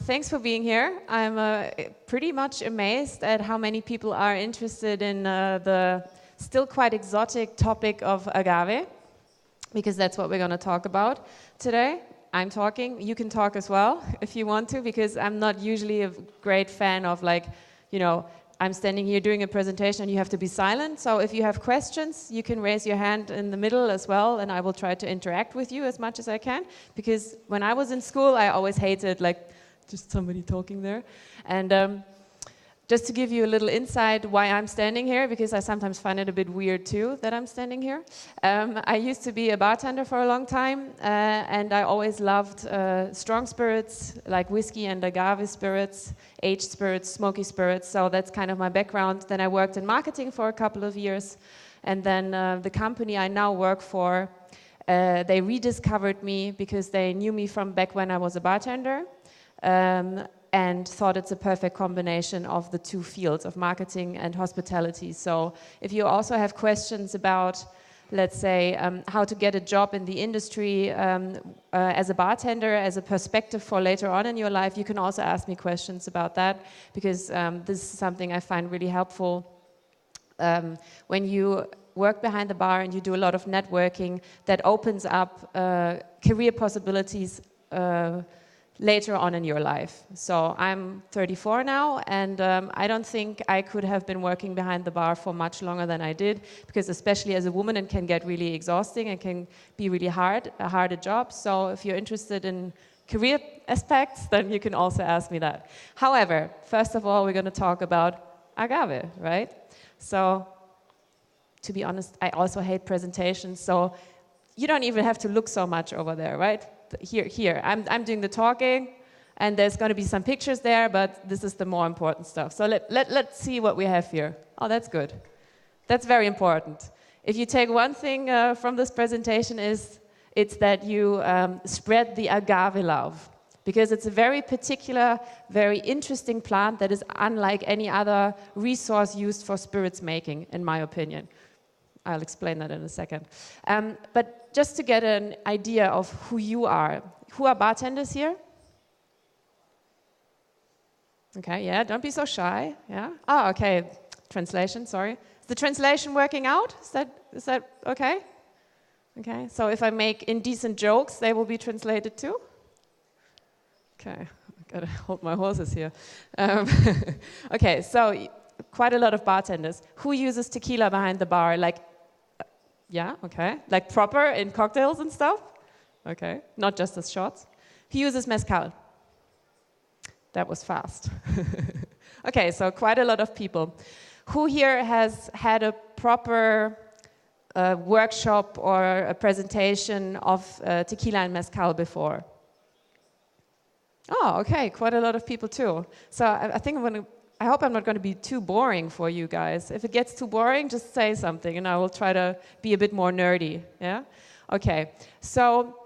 Thanks for being here. I'm pretty much amazed at how many people are interested in the still quite exotic topic of agave, because that's what we're going to talk about today. I'm talking. You can talk as well if you want to, because I'm not usually a great fan of, like, you know, I'm standing here doing a presentation and you have to be silent. So if you have questions, you can raise your hand in the middle as well, and I will try to interact with you as much as I can. Because when I was in school, I always hated, like, just somebody talking there. And just to give you a little insight why I'm standing here, because I sometimes find it a bit weird too that I'm standing here. I used to be a bartender for a long time, and I always loved strong spirits like whiskey and agave spirits, aged spirits, smoky spirits. So that's kind of my background. Then I worked in marketing for a couple of years, and then the company I now work for, they rediscovered me because they knew me from back when I was a bartender. And thought it's a perfect combination of the two fields of marketing and hospitality. So if you also have questions about, let's say, how to get a job in the industry as a bartender, as a perspective for later on in your life, you can also ask me questions about that, because this is something I find really helpful. When you work behind the bar and you do a lot of networking, that opens up career possibilities later on in your life. So I'm 34 now, and I don't think I could have been working behind the bar for much longer than I did, because especially as a woman, it can get really exhausting and can be really hard, a harder job. So if you're interested in career aspects, then you can also ask me that. However, first of all, we're going to talk about agave, right? So to be honest, I also hate presentations, so you don't even have to look so much over there, right? Here. I'm doing the talking, and there's going to be some pictures there, but this is the more important stuff. So let's see what we have here. Oh, that's good. That's very important. If you take one thing from this presentation, it's that you spread the agave love, because it's a very particular, very interesting plant that is unlike any other resource used for spirits making, in my opinion. I'll explain that in a second. But just to get an idea of who you are bartenders here? Okay, yeah, don't be so shy. Yeah. Oh, okay. Translation, sorry. Is the translation working out? Is that okay? Okay, so if I make indecent jokes, they will be translated too? Okay, I gotta hold my horses here. Okay, so quite a lot of bartenders. Who uses tequila behind the bar? Like, yeah, okay. Like proper in cocktails and stuff? Okay, not just as shots. Who uses mezcal? That was fast. Okay, so quite a lot of people. Who here has had a proper workshop or a presentation of tequila and mezcal before? Oh, okay, quite a lot of people too. So I think I hope I'm not going to be too boring for you guys. If it gets too boring, just say something, and I will try to be a bit more nerdy. Yeah? Okay, so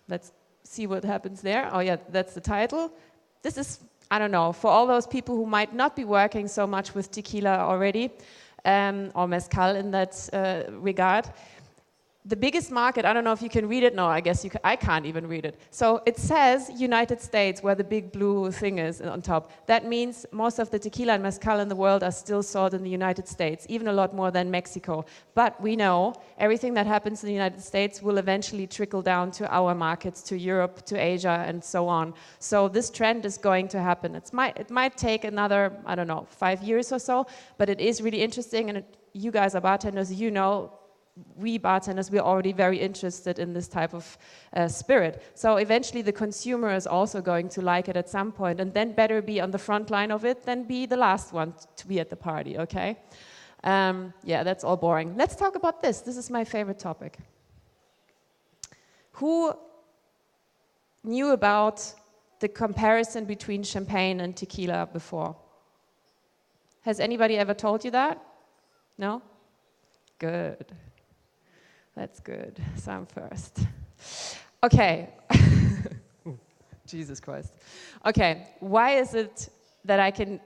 let's see what happens there. Oh yeah, that's the title. This is, I don't know, for all those people who might not be working so much with tequila already, or mezcal in that regard. The biggest market, I don't know if you can read it. No, I guess I can't even read it. So it says United States, where the big blue thing is on top. That means most of the tequila and mezcal in the world are still sold in the United States, even a lot more than Mexico. But we know everything that happens in the United States will eventually trickle down to our markets, to Europe, to Asia, and so on. So this trend is going to happen. It might take another, I don't know, 5 years or so, but it is really interesting. And you guys are bartenders, you know, we bartenders, we're already very interested in this type of spirit. So eventually the consumer is also going to like it at some point, and then better be on the front line of it than be the last one to be at the party, okay? Yeah, that's all boring. Let's talk about this. This is my favorite topic. Who knew about the comparison between champagne and tequila before? Has anybody ever told you that? No? Good. That's good. So I'm first. Okay. Jesus Christ. Okay, why is it that I can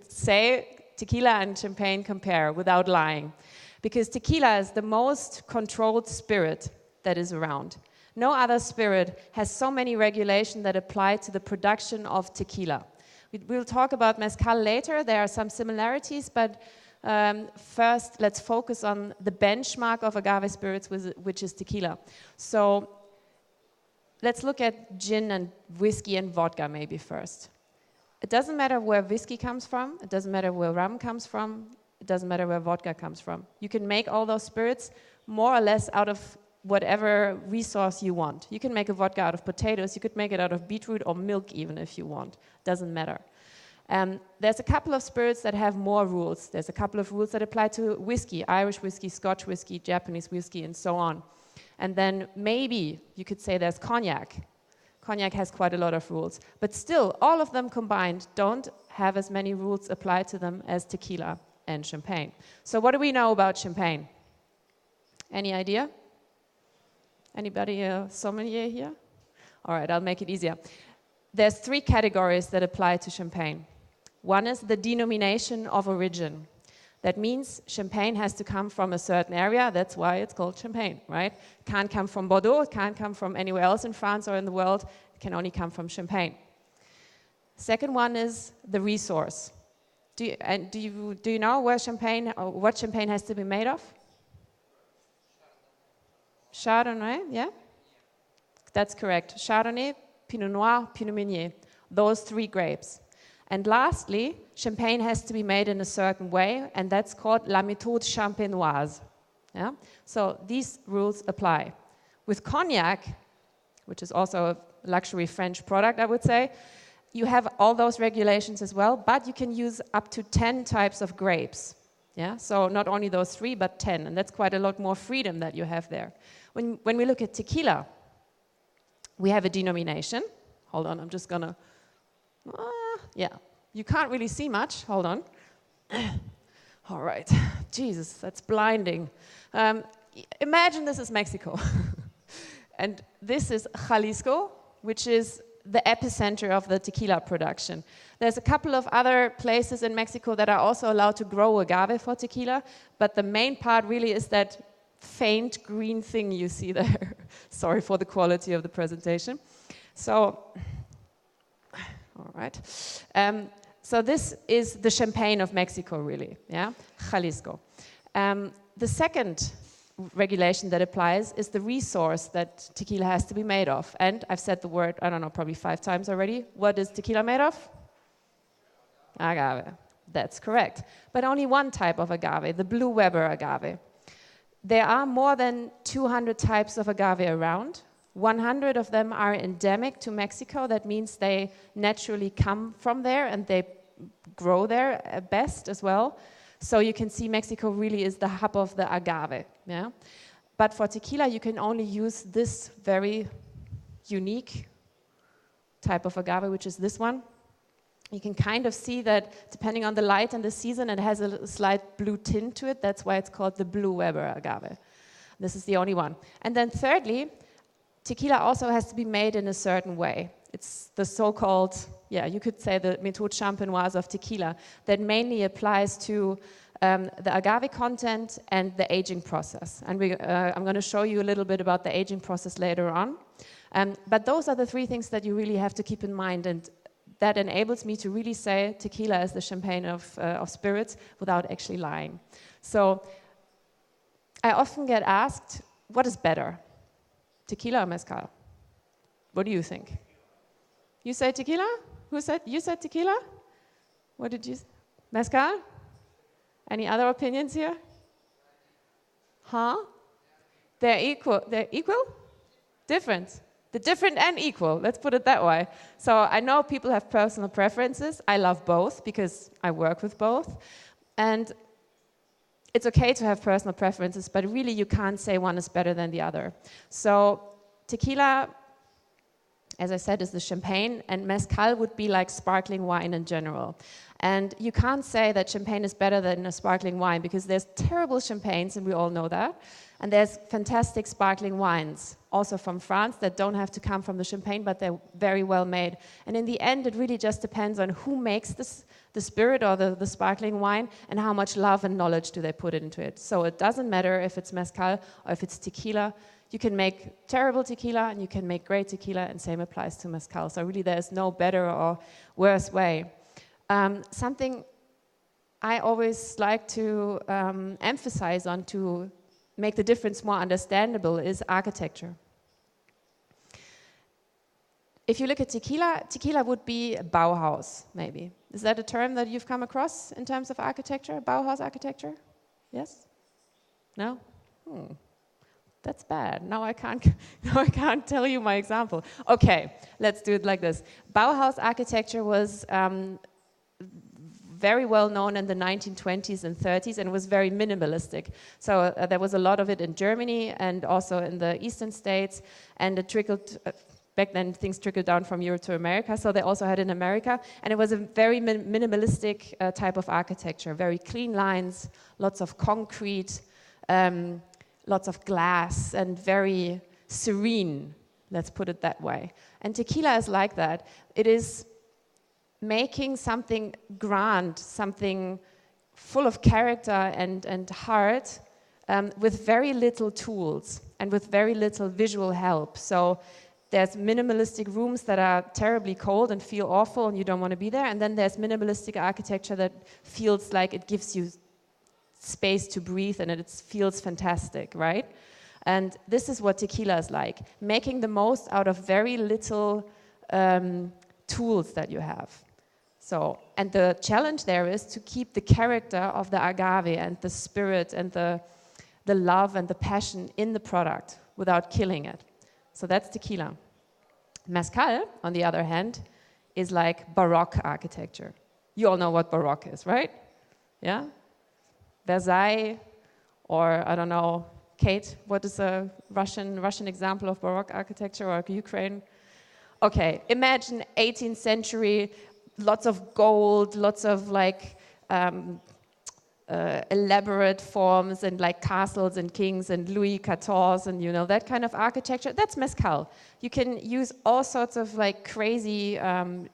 say tequila and champagne compare without lying? Because tequila is the most controlled spirit that is around. No other spirit has so many regulations that apply to the production of tequila. We'll talk about mezcal later. There are some similarities, but first let's focus on the benchmark of agave spirits, which is tequila. So let's look at gin and whiskey and vodka maybe first. It doesn't matter where whiskey comes from. It doesn't matter where rum comes from. It doesn't matter where vodka comes from. You can make all those spirits more or less out of whatever resource you want. You can make a vodka out of potatoes. You could make it out of beetroot or milk even if you want. Doesn't matter. There's a couple of spirits that have more rules. There's a couple of rules that apply to whiskey, Irish whiskey, Scotch whiskey, Japanese whiskey, and so on. And then maybe you could say there's cognac. Cognac has quite a lot of rules. But still, all of them combined don't have as many rules applied to them as tequila and champagne. So what do we know about champagne? Any idea? Anybody a sommelier here? All right, I'll make it easier. There's 3 categories that apply to champagne. One is the denomination of origin. That means champagne has to come from a certain area. That's why it's called champagne, right? It can't come from Bordeaux. It can't come from anywhere else in France or in the world. It can only come from champagne. Second one is the resource. Do you know where champagne, or what champagne has to be made of? Chardonnay, yeah? That's correct. Chardonnay, Pinot Noir, Pinot Meunier. Those 3 grapes. And lastly, champagne has to be made in a certain way, and that's called la méthode champenoise. Yeah? So these rules apply. With cognac, which is also a luxury French product, I would say, you have all those regulations as well, but you can use up to 10 types of grapes. Yeah? So not only those 3, but 10, and that's quite a lot more freedom that you have there. When we look at tequila, we have a denomination. Hold on, I'm just gonna... yeah, you can't really see much. Hold on. All right. Jesus, that's blinding. Imagine this is Mexico. And this is Jalisco, which is the epicenter of the tequila production. There's a couple of other places in Mexico that are also allowed to grow agave for tequila, but the main part really is that faint green thing you see there. Sorry for the quality of the presentation. So... all right. So this is the champagne of Mexico, really, yeah? Jalisco. The second regulation that applies is the resource that tequila has to be made of. And I've said the word, I don't know, probably 5 times already. What is tequila made of? Agave. That's correct. But only one type of agave, the blue Weber agave. There are more than 200 types of agave around. 100 of them are endemic to Mexico. That means they naturally come from there and they grow there best as well. So you can see Mexico really is the hub of the agave. Yeah? But for tequila, you can only use this very unique type of agave, which is this one. You can kind of see that depending on the light and the season, it has a slight blue tint to it. That's why it's called the blue Weber agave. This is the only one. And then thirdly, tequila also has to be made in a certain way. It's the so-called, you could say the méthode champenoise of tequila that mainly applies to the agave content and the aging process. And I'm going to show you a little bit about the aging process later on. But those are the 3 things that you really have to keep in mind, and that enables me to really say tequila is the champagne of spirits without actually lying. So I often get asked, what is better? Tequila or mezcal? What do you think? You say tequila? You said tequila? What did you say? Mezcal? Any other opinions here? Huh? They're equal. They're equal? Different. The different and equal, let's put it that way. So I know people have personal preferences. I love both because I work with both. And it's okay to have personal preferences, but really you can't say one is better than the other. So tequila, as I said, is the champagne, and mezcal would be like sparkling wine in general. And you can't say that champagne is better than a sparkling wine because there's terrible champagnes, and we all know that. And there's fantastic sparkling wines, also from France, that don't have to come from the champagne, but they're very well made. And in the end, it really just depends on who makes the spirit or the sparkling wine and how much love and knowledge do they put into it. So it doesn't matter if it's mezcal or if it's tequila. You can make terrible tequila and you can make great tequila, and same applies to mezcal. So really there's no better or worse way. Something I always like to emphasize on to make the difference more understandable is architecture. If you look at tequila, tequila would be Bauhaus, maybe. Is that a term that you've come across in terms of architecture? Bauhaus architecture? Yes? No? That's bad. Now I can't tell you my example. Okay, let's do it like this. Bauhaus architecture was very well known in the 1920s and 30s, and was very minimalistic. So there was a lot of it in Germany and also in the eastern states, and it trickled. Back then, things trickled down from Europe to America, so they also had in America. And it was a very minimalistic type of architecture, very clean lines, lots of concrete, lots of glass, and very serene, let's put it that way. And tequila is like that. It is making something grand, something full of character and heart, with very little tools and with very little visual help. So there's minimalistic rooms that are terribly cold and feel awful and you don't want to be there. And then there's minimalistic architecture that feels like it gives you space to breathe and it feels fantastic, right? And this is what tequila is like, making the most out of very little tools that you have. So, and the challenge there is to keep the character of the agave and the spirit and the love and the passion in the product without killing it. So that's tequila. Mezcal, on the other hand, is like Baroque architecture. You all know what Baroque is, right? Yeah? Versailles, or I don't know, Kate, what is a Russian example of Baroque architecture, or Ukraine? Okay, imagine 18th century, lots of gold, lots of like elaborate forms and like castles and kings and Louis XIV and that kind of architecture. That's mezcal. You can use all sorts of like crazy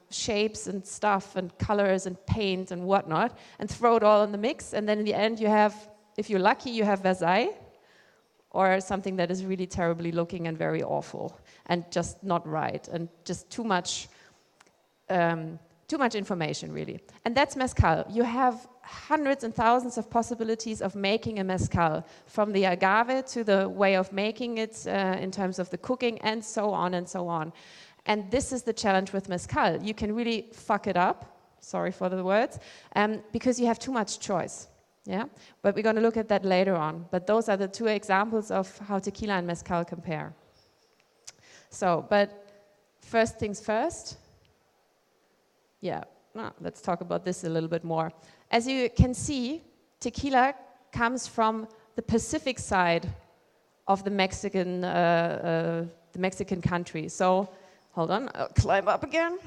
shapes and stuff and colors and paint and whatnot and throw it all in the mix, and then in the end you have, if you're lucky, you have Versailles or something that is really terribly looking and very awful and just not right and just too much information, really. And that's mezcal. You have hundreds and thousands of possibilities of making a mezcal, from the agave to the way of making it in terms of the cooking, and so on and so on. And this is the challenge with mezcal. You can really fuck it up, sorry for the words, because you have too much choice. Yeah, but we're going to look at that later on. But those are the two examples of how tequila and mezcal compare. So, but first things first. Yeah, let's talk about this a little bit more. As you can see, tequila comes from the Pacific side of the Mexican country. So, hold on, I'll climb up again.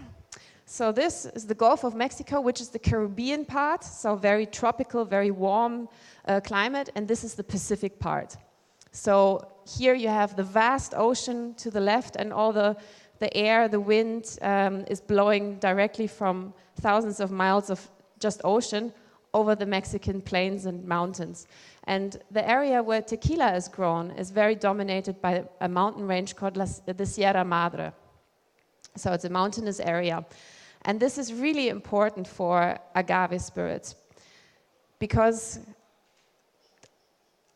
So this is the Gulf of Mexico, which is the Caribbean part, so very tropical, very warm climate, and this is the Pacific part. So here you have the vast ocean to the left, and all the air, the wind is blowing directly from thousands of miles of just ocean over the Mexican plains and mountains. And the area where tequila is grown is very dominated by a mountain range called the Sierra Madre. So it's a mountainous area. And this is really important for agave spirits because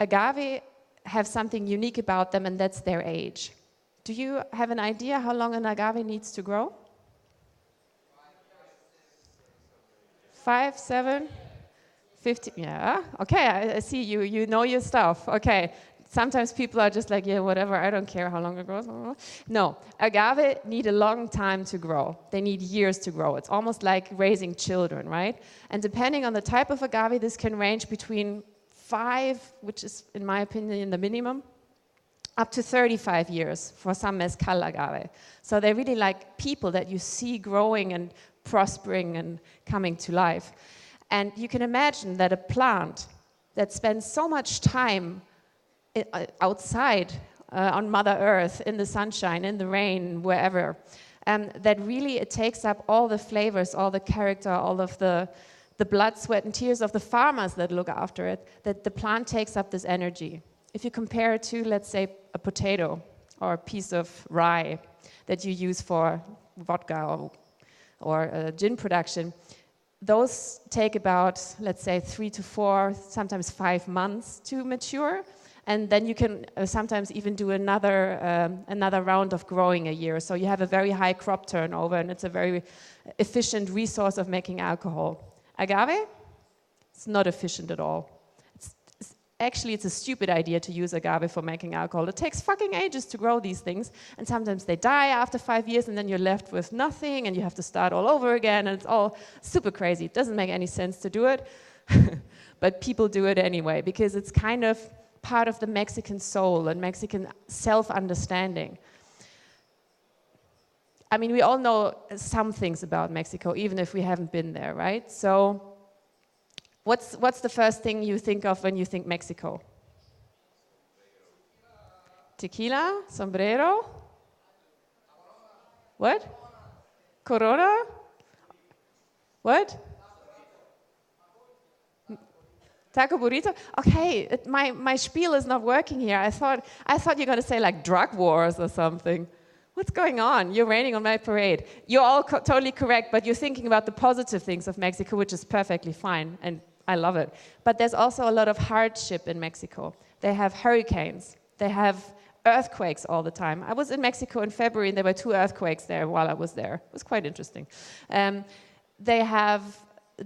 agave have something unique about them, and that's their age. Do you have an idea how long an agave needs to grow? 5, 7, 50, yeah, okay, I see you know your stuff, okay. Sometimes people are just like, yeah, whatever, I don't care how long it grows. No, agave need a long time to grow. They need years to grow. It's almost like raising children, right? And depending on the type of agave, this can range between 5, which is, in my opinion, the minimum, up to 35 years for some mezcal agave. So they're really like people that you see growing and prospering and coming to life. And you can imagine that a plant that spends so much time outside on Mother Earth, in the sunshine, in the rain, wherever, that really it takes up all the flavors, all the character, all of the blood, sweat, and tears of the farmers that look after it, that the plant takes up this energy. if you compare it to, let's say, a potato or a piece of rye that you use for vodka or gin production, those take about, let's say, 3 to 4, sometimes 5 months to mature. And then you can sometimes even do another round of growing a year. So you have a very high crop turnover, and it's a very efficient resource of making alcohol. Agave, it's not efficient at all. Actually, it's a stupid idea to use agave for making alcohol. It takes fucking ages to grow these things, and sometimes they die after 5 years, and then you're left with nothing, and you have to start all over again, and it's all super crazy. It doesn't make any sense to do it, but people do it anyway, because it's kind of part of the Mexican soul and Mexican self-understanding. I mean, we all know some things about Mexico, even if we haven't been there, right? So what's the first thing you think of when you think Mexico? Tequila, sombrero. What? Corona? What? Taco burrito? Okay, my spiel is not working here. I thought you're going to say like drug wars or something. What's going on? You're raining on my parade. You're all totally correct, but you're thinking about the positive things of Mexico, which is perfectly fine, and I love it. But there's also a lot of hardship in Mexico. They have hurricanes. They have earthquakes all the time. I was in Mexico in February, and there were 2 earthquakes there while I was there. It was quite interesting. They have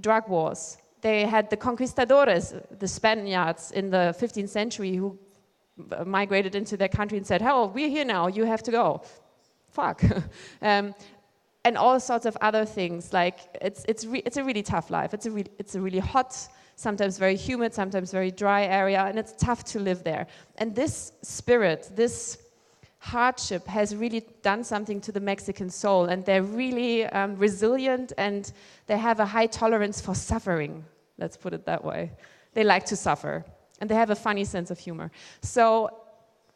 drug wars. They had the conquistadores, the Spaniards in the 15th century who migrated into their country and said, "Oh, we're here now, you have to go." Fuck. And all sorts of other things. Like, it's a really tough life. It's a really hot, sometimes very humid, sometimes very dry area, and it's tough to live there. And this spirit, this hardship has really done something to the Mexican soul, and they're really resilient, and they have a high tolerance for suffering. Let's put it that way. They like to suffer, and they have a funny sense of humor. So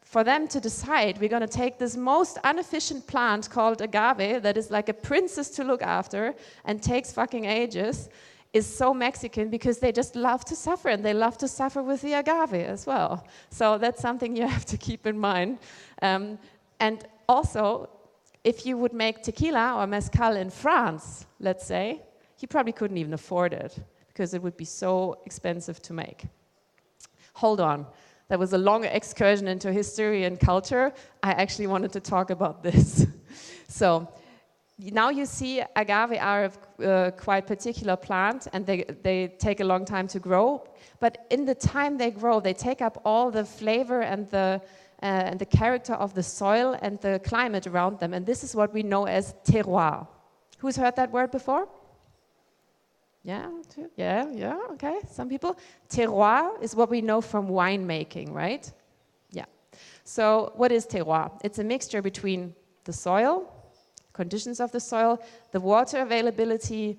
for them to decide, we're going to take this most inefficient plant called agave, that is like a princess to look after and takes fucking ages, is so Mexican because they just love to suffer, and they love to suffer with the agave as well. So that's something you have to keep in mind. And also, if you would make tequila or mezcal in France, let's say, you probably couldn't even afford it because it would be so expensive to make. Hold on. That was a long excursion into history and culture. I actually wanted to talk about this. So now you see agave are a quite particular plant, and they take a long time to grow. But in the time they grow, they take up all the flavor and the character of the soil and the climate around them. And this is what we know as terroir. Who's heard that word before? Yeah, okay, some people. Terroir is what we know from winemaking, right? Yeah. So what is terroir? It's a mixture between the soil, conditions of the soil, the water availability,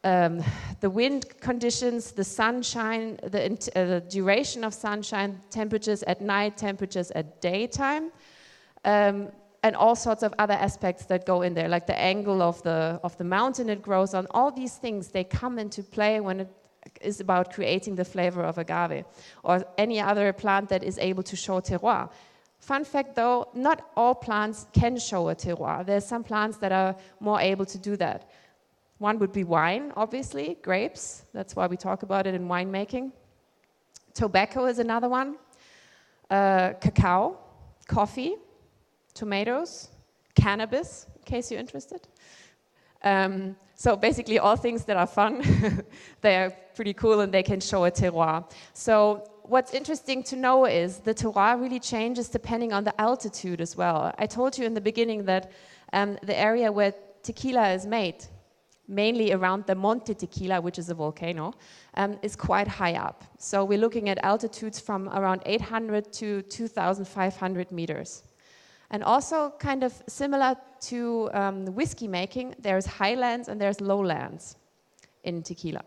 the wind conditions, the sunshine, the duration of sunshine, temperatures at night, temperatures at daytime, and all sorts of other aspects that go in there, like the angle of the mountain it grows on. All these things, they come into play when it is about creating the flavor of agave or any other plant that is able to show terroir. Fun fact though, not all plants can show a terroir. There's some plants that are more able to do that. One would be wine, obviously, grapes. That's why we talk about it in winemaking. Tobacco is another one. Cacao, coffee, tomatoes, cannabis, in case you're interested. So basically all things that are fun, they are pretty cool and they can show a terroir. So what's interesting to know is the terroir really changes depending on the altitude as well. I told you in the beginning that the area where tequila is made, mainly around the Monte Tequila, which is a volcano, is quite high up. So we're looking at altitudes from around 800 to 2,500 meters. And also kind of similar to whiskey making, there's highlands and there's lowlands in tequila.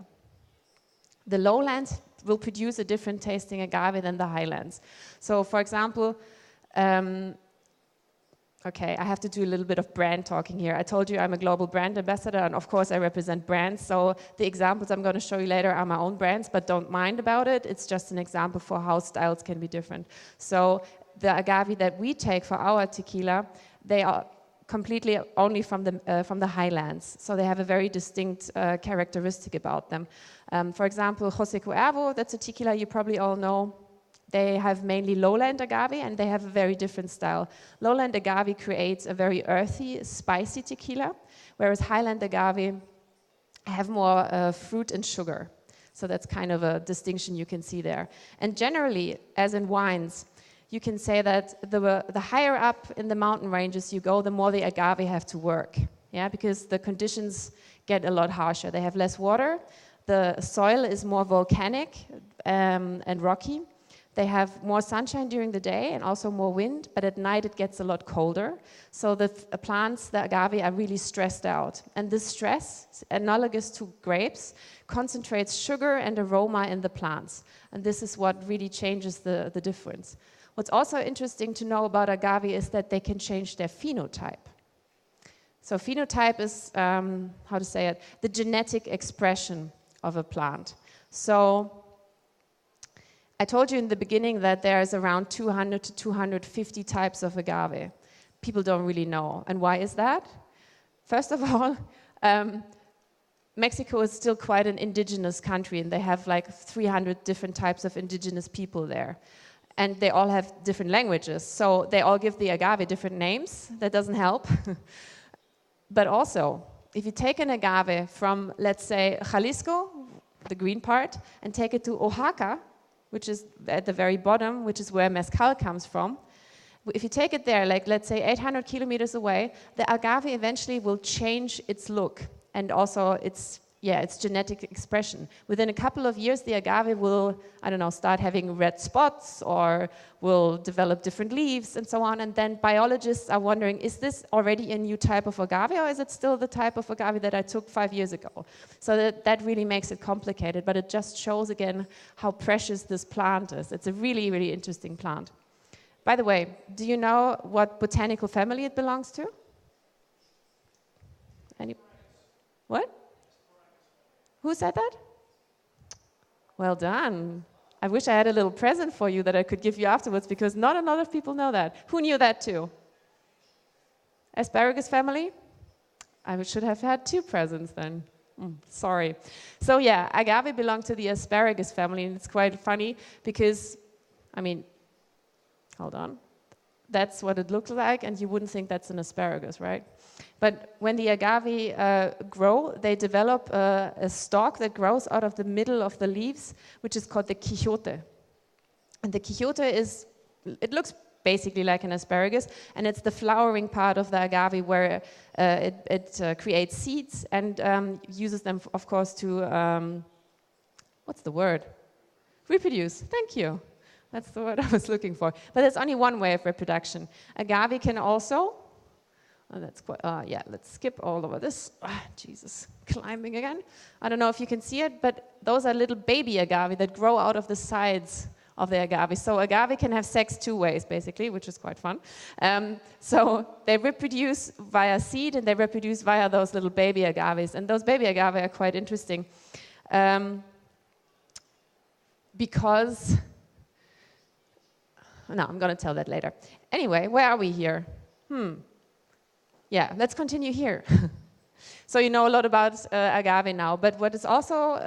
The lowlands will produce a different tasting agave than the highlands. So for example, Okay, I have to do a little bit of brand talking here. I told you I'm a global brand ambassador, and of course I represent brands, so the examples I'm going to show you later are my own brands, but don't mind about it. It's just an example for how styles can be different. So the agave that we take for our tequila, they are completely only from the highlands, so they have a very distinct characteristic about them. For example, Jose Cuervo, that's a tequila you probably all know. They have mainly lowland agave, and they have a very different style. Lowland agave creates a very earthy, spicy tequila, whereas highland agave have more fruit and sugar. So that's kind of a distinction you can see there. And generally, as in wines, you can say that the higher up in the mountain ranges you go, the more the agave have to work. Yeah, because the conditions get a lot harsher. They have less water, the soil is more volcanic and rocky. They have more sunshine during the day and also more wind, but at night it gets a lot colder. So the plants, the agave, are really stressed out. And this stress, analogous to grapes, concentrates sugar and aroma in the plants. And this is what really changes the difference. What's also interesting to know about agave is that they can change their phenotype. So phenotype is, how to say it, the genetic expression of a plant. So I told you in the beginning that there's around 200 to 250 types of agave. People don't really know. And why is that? First of all, Mexico is still quite an indigenous country, and they have like 300 different types of indigenous people there. And they all have different languages. So they all give the agave different names. That doesn't help. But also, if you take an agave from, let's say, Jalisco, the green part, and take it to Oaxaca, which is at the very bottom, which is where Mezcal comes from. If you take it there, like let's say 800 kilometers away, the agave eventually will change its look and also its genetic expression. Within a couple of years, the agave will, I don't know, start having red spots or will develop different leaves and so on. And then biologists are wondering, is this already a new type of agave, or is it still the type of agave that I took 5 years ago? So that really makes it complicated, but it just shows again how precious this plant is. It's a really, really interesting plant. By the way, do you know what botanical family it belongs to? What? Who said that? Well done. I wish I had a little present for you that I could give you afterwards, because not a lot of people know that. Who knew that too? Asparagus family? I should have had 2 presents then. Sorry. So yeah, agave belongs to the asparagus family, and it's quite funny because, I mean, hold on. That's what it looks like, and you wouldn't think that's an asparagus, right? But when the agave grow, they develop a stalk that grows out of the middle of the leaves, which is called the quixote. And the quixote it looks basically like an asparagus, and it's the flowering part of the agave where it creates seeds and uses them, of course, to, what's the word? Reproduce. Thank you. That's the word I was looking for. But there's only one way of reproduction. Agave can also, let's skip all over this. Jesus, climbing again. I don't know if you can see it, but those are little baby agave that grow out of the sides of the agave. So agave can have sex 2 ways, basically, which is quite fun. So they reproduce via seed, and they reproduce via those little baby agaves. And those baby agave are quite interesting because... No, I'm going to tell that later. Anyway, where are we here? Yeah, let's continue here. So you know a lot about agave now, but what is also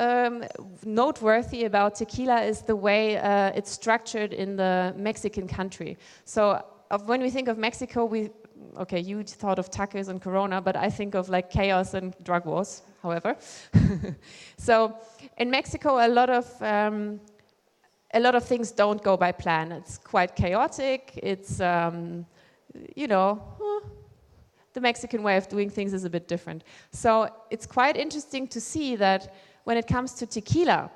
noteworthy about tequila is the way it's structured in the Mexican country. So when we think of Mexico, you thought of tacos and Corona, but I think of like chaos and drug wars, however. So in Mexico, a lot of things don't go by plan. It's quite chaotic. It's, the Mexican way of doing things is a bit different. So it's quite interesting to see that when it comes to tequila,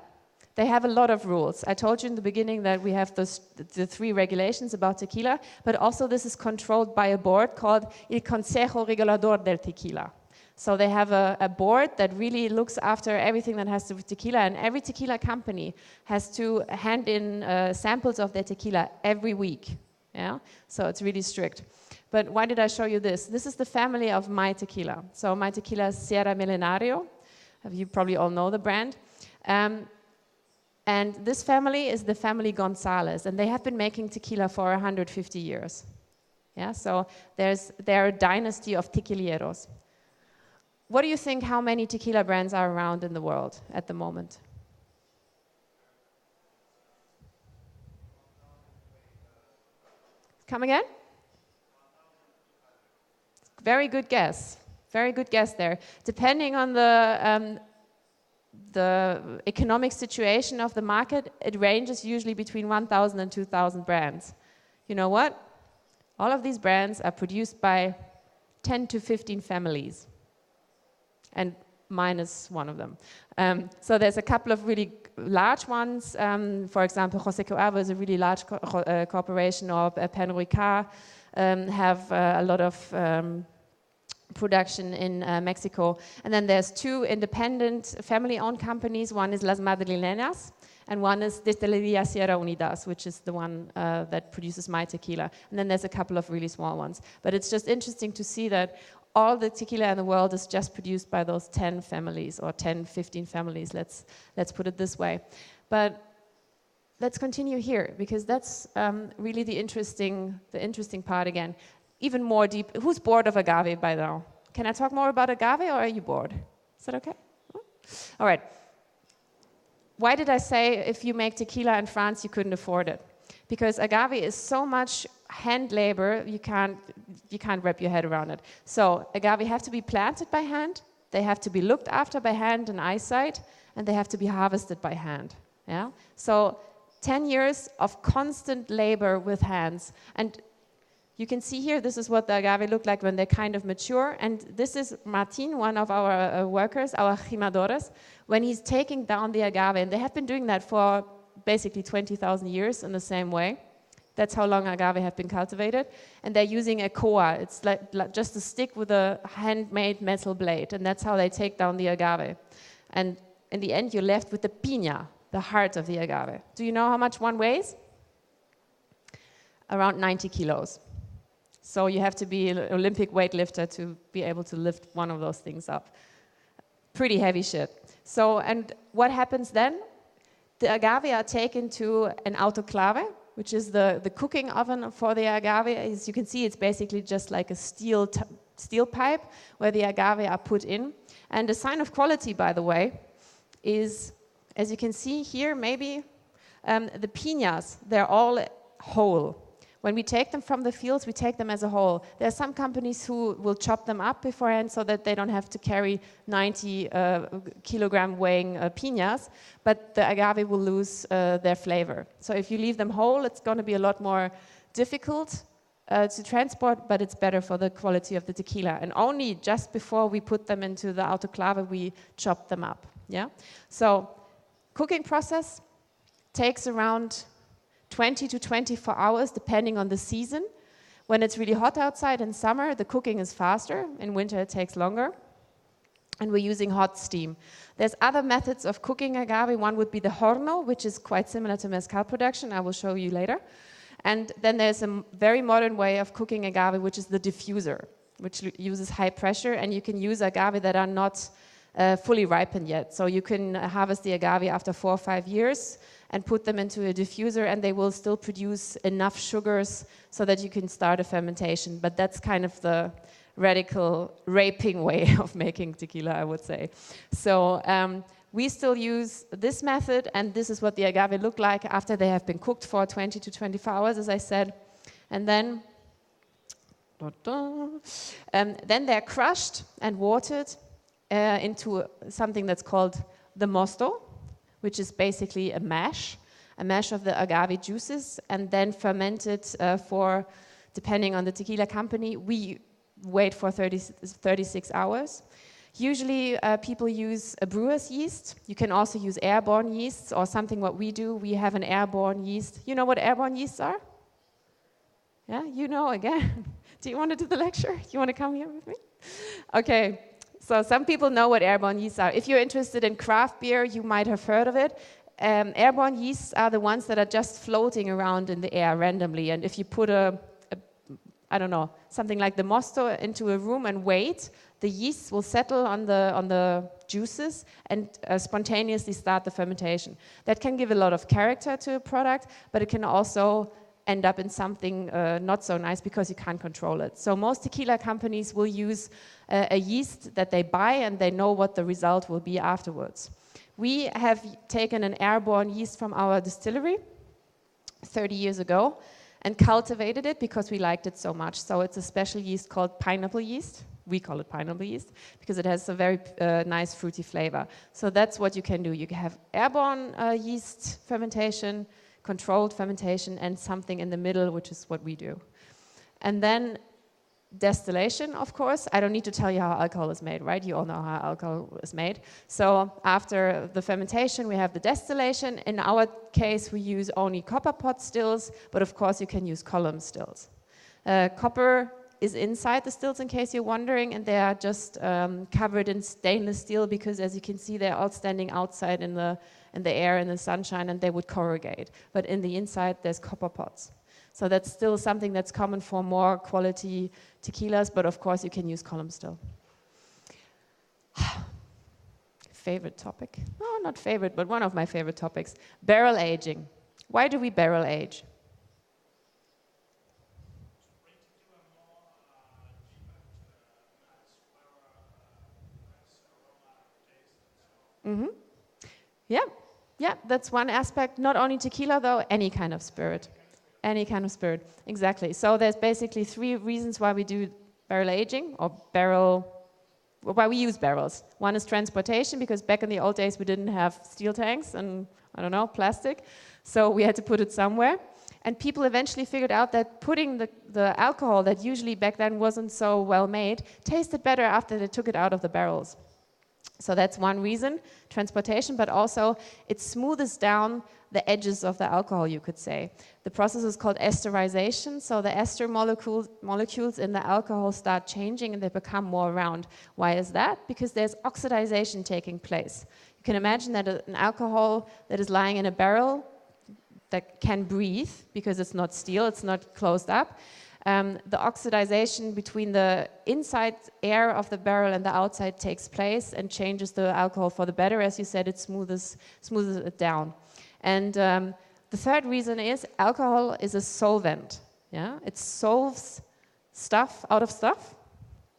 they have a lot of rules. I told you in the beginning that we have the 3 regulations about tequila, but also this is controlled by a board called El Consejo Regulador del Tequila. So they have a board that really looks after everything that has to do with tequila, and every tequila company has to hand in samples of their tequila every week. Yeah, so it's really strict. But why did I show you this? This is the family of my tequila. So my tequila is Sierra Milenario. You probably all know the brand. And this family is the family Gonzalez, and they have been making tequila for 150 years. Yeah, so they're a dynasty of tequileros. What do you think, how many tequila brands are around in the world at the moment? Come again? Very good guess. Very good guess there. Depending on the economic situation of the market, it ranges usually between 1,000 and 2,000 brands. You know what? All of these brands are produced by 10 to 15 families. And mine is one of them. So there's a couple of really large ones. For example, José Cuervo is a really large corporation, or Pernod Ricard have a lot of production in Mexico. And then there's two independent family-owned companies. One is Las Madrileñas, and one is Destilería Sierra Unidas, which is the one that produces my tequila. And then there's a couple of really small ones. But it's just interesting to see that all the tequila in the world is just produced by those 10 families, or 10, 15 families, let's put it this way. But let's continue here, because that's really the interesting part again. Even more deep. Who's bored of agave by now? Can I talk more about agave, or are you bored? Is that okay? All right. Why did I say if you make tequila in France, you couldn't afford it? Because agave is so much hand labor, you can't wrap your head around it. So agave have to be planted by hand, they have to be looked after by hand and eyesight, and they have to be harvested by hand. Yeah. So 10 years of constant labor with hands. And you can see here, this is what the agave look like when they're kind of mature. And this is Martin, one of our workers, our jimadores, when he's taking down the agave. And they have been doing that for basically 20,000 years in the same way. That's how long agave have been cultivated. And they're using a koa. It's like just a stick with a handmade metal blade. And that's how they take down the agave. And in the end, you're left with the piña, the heart of the agave. Do you know how much one weighs? Around 90 kilos. So you have to be an Olympic weightlifter to be able to lift one of those things up. Pretty heavy shit. So, and what happens then? The agave are taken to an autoclave, which is the cooking oven for the agave. As you can see, it's basically just like a steel pipe where the agave are put in. And a sign of quality, by the way, is, as you can see here, maybe, the piñas, they're all whole. When we take them from the fields, we take them as a whole. There are some companies who will chop them up beforehand so that they don't have to carry 90 kilogram weighing piñas, but the agave will lose their flavor. So if you leave them whole, it's going to be a lot more difficult to transport, but it's better for the quality of the tequila. And only just before we put them into the autoclave, we chop them up. Yeah. So cooking process takes around 20 to 24 hours, depending on the season. When it's really hot outside in summer, the cooking is faster. In winter, it takes longer. And we're using hot steam. There's other methods of cooking agave. One would be the horno, which is quite similar to mezcal production. I will show you later. And then there's a very modern way of cooking agave, which is the diffuser, which uses high pressure. And you can use agave that are not fully ripened yet. So you can harvest the agave after 4 or 5 years and put them into a diffuser, and they will still produce enough sugars so that you can start a fermentation. But that's kind of the radical raping way of making tequila, I would say. So we still use this method, and this is what the agave look like after they have been cooked for 20 to 24 hours, as I said. And then they're crushed and watered into something that's called the mosto, which is basically a mash of the agave juices, and then fermented for, depending on the tequila company, we wait for 36 hours. Usually people use a brewer's yeast. You can also use airborne yeasts, or something what we do. We have an airborne yeast. You know what airborne yeasts are? Yeah, you know again. Do you want to do the lecture? You want to come here with me? Okay. So some people know what airborne yeasts are. If you're interested in craft beer, you might have heard of it. Airborne yeasts are the ones that are just floating around in the air randomly. And if you put a I don't know, something like the mosto into a room and wait, the yeast will settle on the juices and spontaneously start the fermentation. That can give a lot of character to a product, but it can also end up in something not so nice because you can't control it. So most tequila companies will use a yeast that they buy and they know what the result will be afterwards. We have taken an airborne yeast from our distillery 30 years ago and cultivated it because we liked it so much. So it's a special yeast called pineapple yeast. We call it pineapple yeast because it has a very nice fruity flavor. So that's what you can do. You can have airborne yeast fermentation, controlled fermentation, and something in the middle, which is what we do. And then distillation, of course. I don't need to tell you how alcohol is made, right? You all know how alcohol is made. So after the fermentation, we have the distillation. In our case, we use only copper pot stills, but of course you can use column stills. Copper is inside the stills, in case you're wondering, and they are just covered in stainless steel because, as you can see, they're all standing outside in the air, in the sunshine, and they would corrugate. But in the inside, there's copper pots. So that's still something that's common for more quality tequilas, but of course you can use column still. Favorite topic? No, not favorite, but one of my favorite topics. Barrel aging. Why do we barrel age? Mm-hmm. Yeah, that's one aspect. Not only tequila, though, any kind of spirit. Any kind of spirit, exactly. So there's basically 3 reasons why we do barrel aging, or why we use barrels. One is transportation, because back in the old days we didn't have steel tanks and, I don't know, plastic, so we had to put it somewhere. And people eventually figured out that putting the alcohol that usually back then wasn't so well made tasted better after they took it out of the barrels. So that's one reason, transportation, but also it smoothes down the edges of the alcohol, you could say. The process is called esterization, so the ester molecules in the alcohol start changing and they become more round. Why is that? Because there's oxidization taking place. You can imagine that an alcohol that is lying in a barrel that can breathe, because it's not steel, it's not closed up, the oxidization between the inside air of the barrel and the outside takes place and changes the alcohol for the better. As you said, it smoothes it down. And the third reason is alcohol is a solvent. Yeah, it solves stuff out of stuff,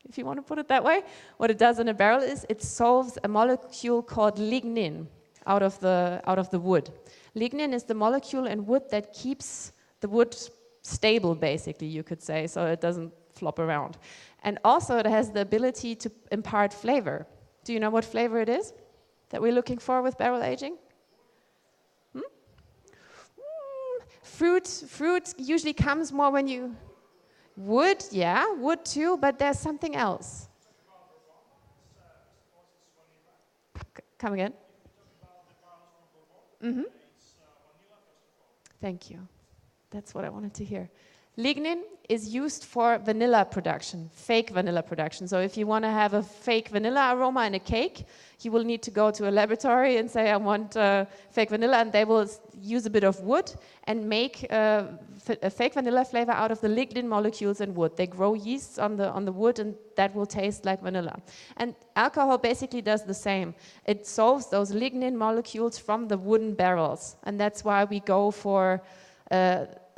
if you want to put it that way. What it does in a barrel is it solves a molecule called lignin out of the wood. Lignin is the molecule in wood that keeps the wood stable, basically, you could say, so it doesn't flop around. And also it has the ability to impart flavor. Do you know what flavor it is that we're looking for with barrel aging? Fruit usually comes more when you... Wood, yeah, wood too, but there's something else. Come again? Mm-hmm. Thank you. That's what I wanted to hear. Lignin is used for vanilla production, fake vanilla production. So if you want to have a fake vanilla aroma in a cake, you will need to go to a laboratory and say, I want fake vanilla, and they will use a bit of wood and make a fake vanilla flavor out of the lignin molecules in wood. They grow yeasts on the wood, and that will taste like vanilla. And alcohol basically does the same. It solves those lignin molecules from the wooden barrels, and that's why we go for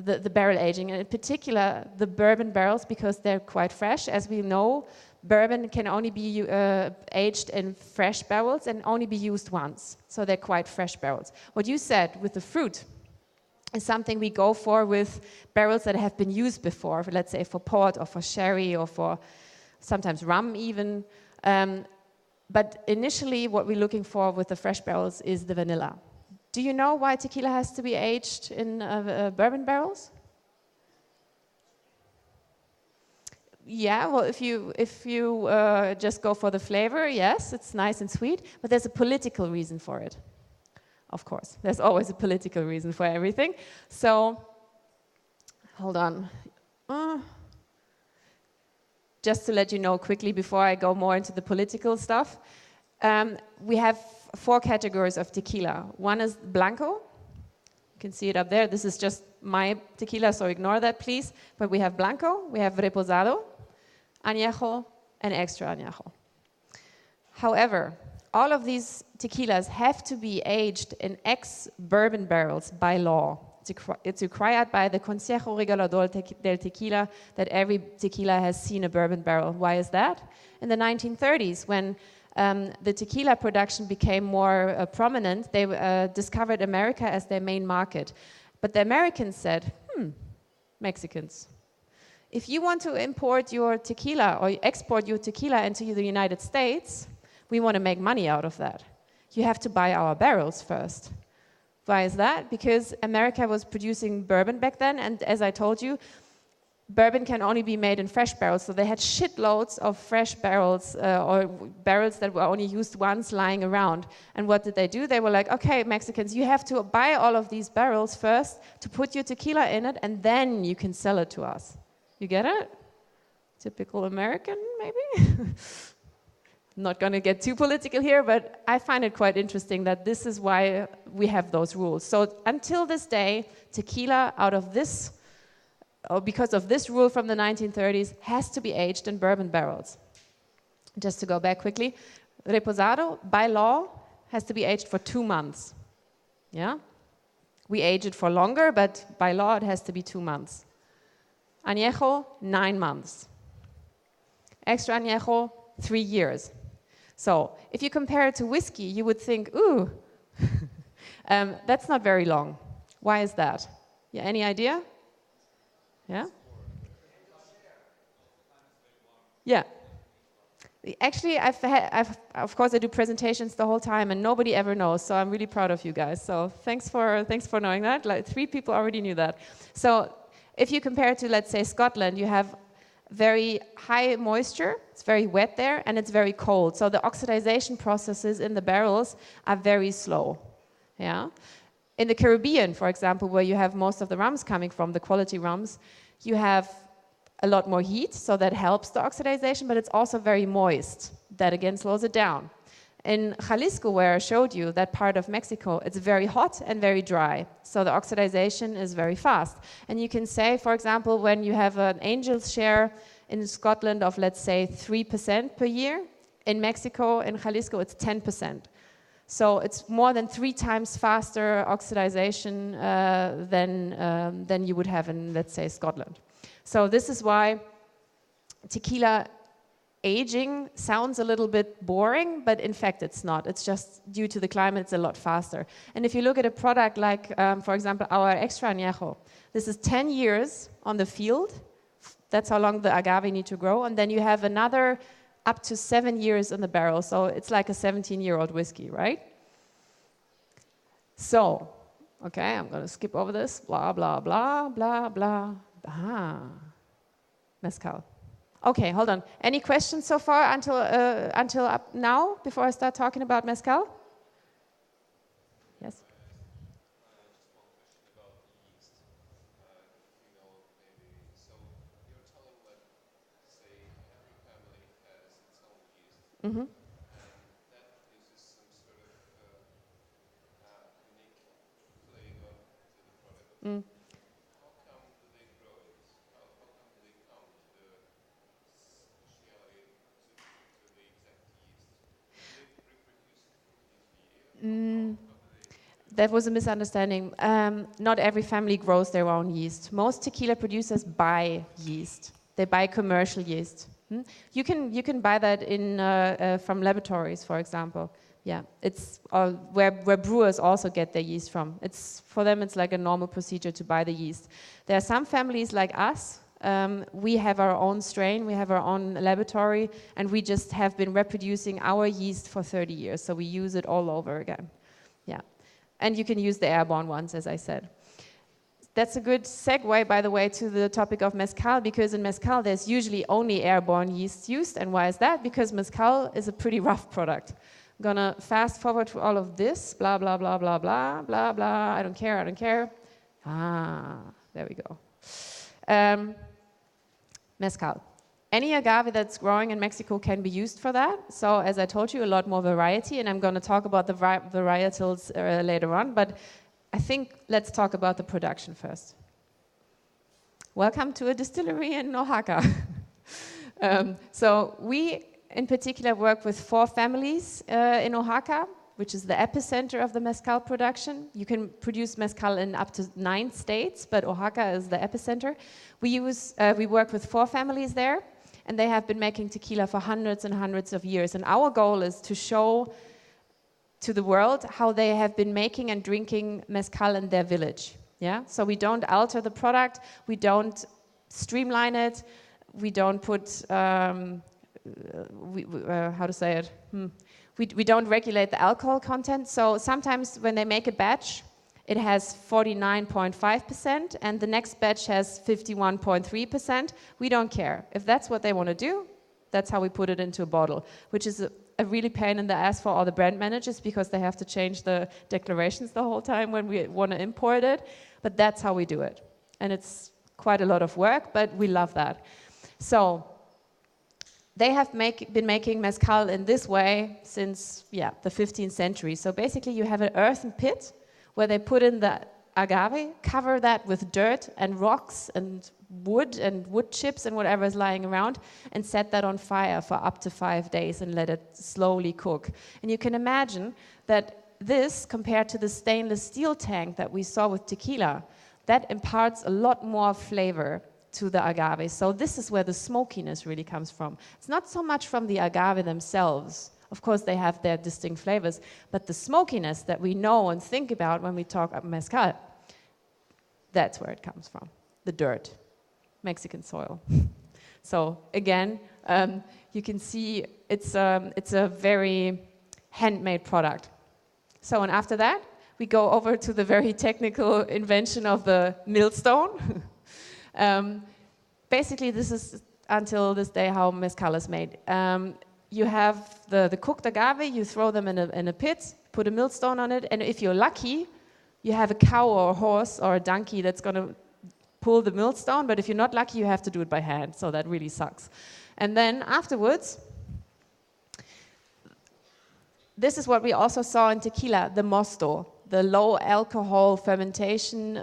the barrel aging, and in particular the bourbon barrels, because they're quite fresh. As we know, bourbon can only be aged in fresh barrels and only be used once, so they're quite fresh barrels. What you said with the fruit is something we go for with barrels that have been used before, let's say for port or for sherry or for sometimes rum even. But initially what we're looking for with the fresh barrels is the vanilla. Do you know why tequila has to be aged in bourbon barrels? Yeah, well, if you just go for the flavor, yes, it's nice and sweet, but there's a political reason for it. Of course, there's always a political reason for everything. So, hold on. Just to let you know quickly before I go more into the political stuff, we have 4 categories of tequila. One is Blanco. You can see it up there. This is just my tequila, so ignore that, please. But we have Blanco, we have Reposado, Añejo, and Extra Añejo. However, all of these tequilas have to be aged in ex-bourbon barrels by law. It's required by the Consejo Regulador del Tequila that every tequila has seen a bourbon barrel. Why is that? In the 1930s, when the tequila production became more prominent, they discovered America as their main market. But the Americans said, Mexicans, if you want to import your tequila or export your tequila into the United States, we want to make money out of that. You have to buy our barrels first. Why is that? Because America was producing bourbon back then, and as I told you, bourbon can only be made in fresh barrels, so they had shitloads of fresh barrels or barrels that were only used once lying around. And what did they do? They were like, okay, Mexicans, you have to buy all of these barrels first to put your tequila in it, and then you can sell it to us. You get it? Typical American, maybe? I'm not going to get too political here, but I find it quite interesting that this is why we have those rules. So until this day, tequila out of this, or because of this rule from the 1930s, has to be aged in bourbon barrels. Just to go back quickly, Reposado, by law, has to be aged for 2 months. Yeah? We age it for longer, but by law it has to be 2 months. Añejo, 9 months. Extra Añejo, 3 years. So if you compare it to whiskey, you would think, ooh, that's not very long. Why is that? Yeah, any idea? Yeah? Yeah. Actually, of course, I do presentations the whole time, and nobody ever knows, so I'm really proud of you guys. So thanks for knowing that. Like 3 people already knew that. So if you compare it to, let's say, Scotland, you have very high moisture, it's very wet there, and it's very cold. So the oxidization processes in the barrels are very slow. Yeah? In the Caribbean, for example, where you have most of the rums coming from, the quality rums, you have a lot more heat, so that helps the oxidization, but it's also very moist. That again slows it down. In Jalisco, where I showed you, that part of Mexico, it's very hot and very dry. So the oxidization is very fast. And you can say, for example, when you have an angel's share in Scotland of, let's say, 3% per year, in Mexico, in Jalisco, it's 10%. So it's more than 3 times faster oxidization than you would have in, let's say, Scotland. So this is why tequila aging sounds a little bit boring, but in fact it's not. It's just due to the climate, it's a lot faster. And if you look at a product like, for example, our Extra Añejo, this is 10 years on the field. That's how long the agave need to grow. And then you have another up to 7 years in the barrel. So it's like a 17-year-old whiskey, right? So, okay, I'm going to skip over this. Blah, blah, blah, blah, blah. Mezcal. Okay, hold on. Any questions so far until up now, before I start talking about Mezcal? Yes? Just one question about yeast. You know, maybe, so you're telling that, say, every family has its own yeast, Mm-hmm. and that produces some sort of unique flavor to the product. Mm. How come do they grow it? How come do they come to the speciality, to the exact yeast? Do they reproduce it from year to year? How do they? That was a misunderstanding. Not every family grows their own yeast. Most tequila producers buy yeast. They buy commercial yeast. You can buy that from laboratories, for example. Yeah, it's where brewers also get their yeast from. For them, it's like a normal procedure to buy the yeast. There are some families like us. We have our own strain, we have our own laboratory, and we just have been reproducing our yeast for 30 years. So we use it all over again. Yeah, and you can use the airborne ones, as I said. That's a good segue, by the way, to the topic of Mezcal, because in Mezcal there's usually only airborne yeast used. And why is that? Because Mezcal is a pretty rough product. I'm gonna fast forward to all of this, blah, blah, blah, blah, blah, blah, blah, I don't care. There we go. Mezcal. Any agave that's growing in Mexico can be used for that. So as I told you, a lot more variety, and I'm gonna talk about the varietals later on, but I think let's talk about the production first. welcome to a distillery in Oaxaca. So we, in particular, work with 4 families in Oaxaca, which is the epicenter of the mezcal production. You can produce mezcal in up to 9 states, but Oaxaca is the epicenter. We work with 4 families there, and they have been making tequila for hundreds and hundreds of years. And our goal is to show to the world how they have been making and drinking mezcal in their village. Yeah, so we don't alter the product, we don't streamline it, we don't put how to say it? We don't regulate the alcohol content. So sometimes when they make a batch, it has 49.5% and the next batch has 51.3%. We don't care. If that's what they want to do, that's how we put it into a bottle, which is a really pain in the ass for all the brand managers because they have to change the declarations the whole time when we want to import it. But that's how we do it. And it's quite a lot of work, but we love that. So they have been making mezcal in this way since, the 15th century. So basically you have an earthen pit where they put in the agave, cover that with dirt and rocks and wood chips and whatever is lying around, and set that on fire for up to 5 days and let it slowly cook. And you can imagine that this, compared to the stainless steel tank that we saw with tequila, that imparts a lot more flavor to the agave. So this is where the smokiness really comes from. It's not so much from the agave themselves. Of course, they have their distinct flavors, but the smokiness that we know and think about when we talk about mezcal, that's where it comes from, the dirt, Mexican soil. So again, you can see it's a very handmade product. So, and after that, we go over to the very technical invention of the millstone. Basically, this is until this day how mezcal is made. You have the cooked agave, you throw them in a pit, put a millstone on it, and if you're lucky, you have a cow or a horse or a donkey that's going to pull the millstone, but if you're not lucky, you have to do it by hand, so that really sucks. And then afterwards, this is what we also saw in tequila, the mosto, the low alcohol fermentation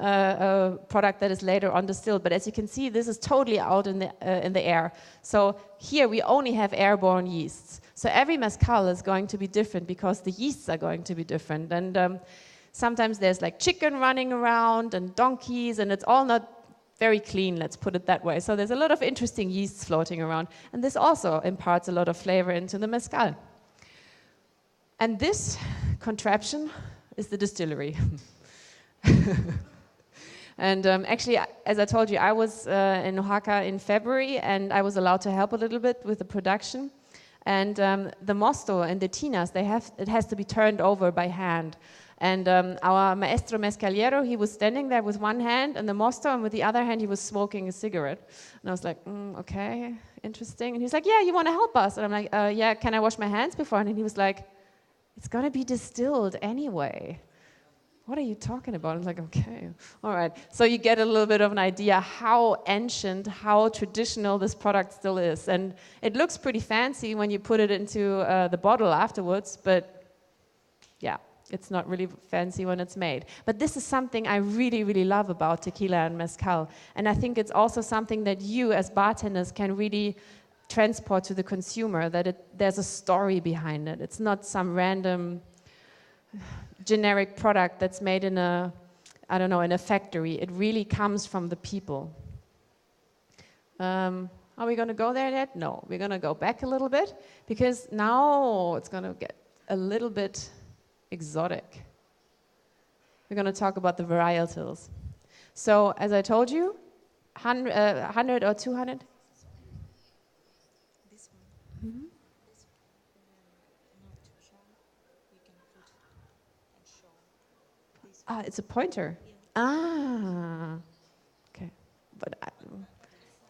product that is later on distilled. But as you can see, this is totally out in the air. So here we only have airborne yeasts. So every mezcal is going to be different because the yeasts are going to be different. And sometimes there's like chicken running around and donkeys, and it's all not very clean, let's put it that way. So there's a lot of interesting yeasts floating around. And this also imparts a lot of flavor into the mezcal. And this contraption is the distillery. And actually, as I told you, I was in Oaxaca in February, and I was allowed to help a little bit with the production. And the mosto and the tinas, it has to be turned over by hand. And our maestro mezcaliero, he was standing there with one hand and the mosto, and with the other hand he was smoking a cigarette. And I was like, okay, interesting. And he's like, yeah, you want to help us? And I'm like, yeah, can I wash my hands before? And he was like, it's going to be distilled anyway. What are you talking about? I was like, okay, all right. So you get a little bit of an idea how ancient, how traditional this product still is. And it looks pretty fancy when you put it into the bottle afterwards, but yeah, it's not really fancy when it's made. But this is something I really, really love about tequila and mezcal. And I think it's also something that you as bartenders can really transport to the consumer, that there's a story behind it. It's not some random generic product that's made in a factory. It really comes from the people. Are we going to go there yet? No, we're going to go back a little bit, because now it's going to get a little bit exotic. We're going to talk about the varietals. So, as I told you, 100 or 200? Mm-hmm. It's a pointer. Yeah. Okay. But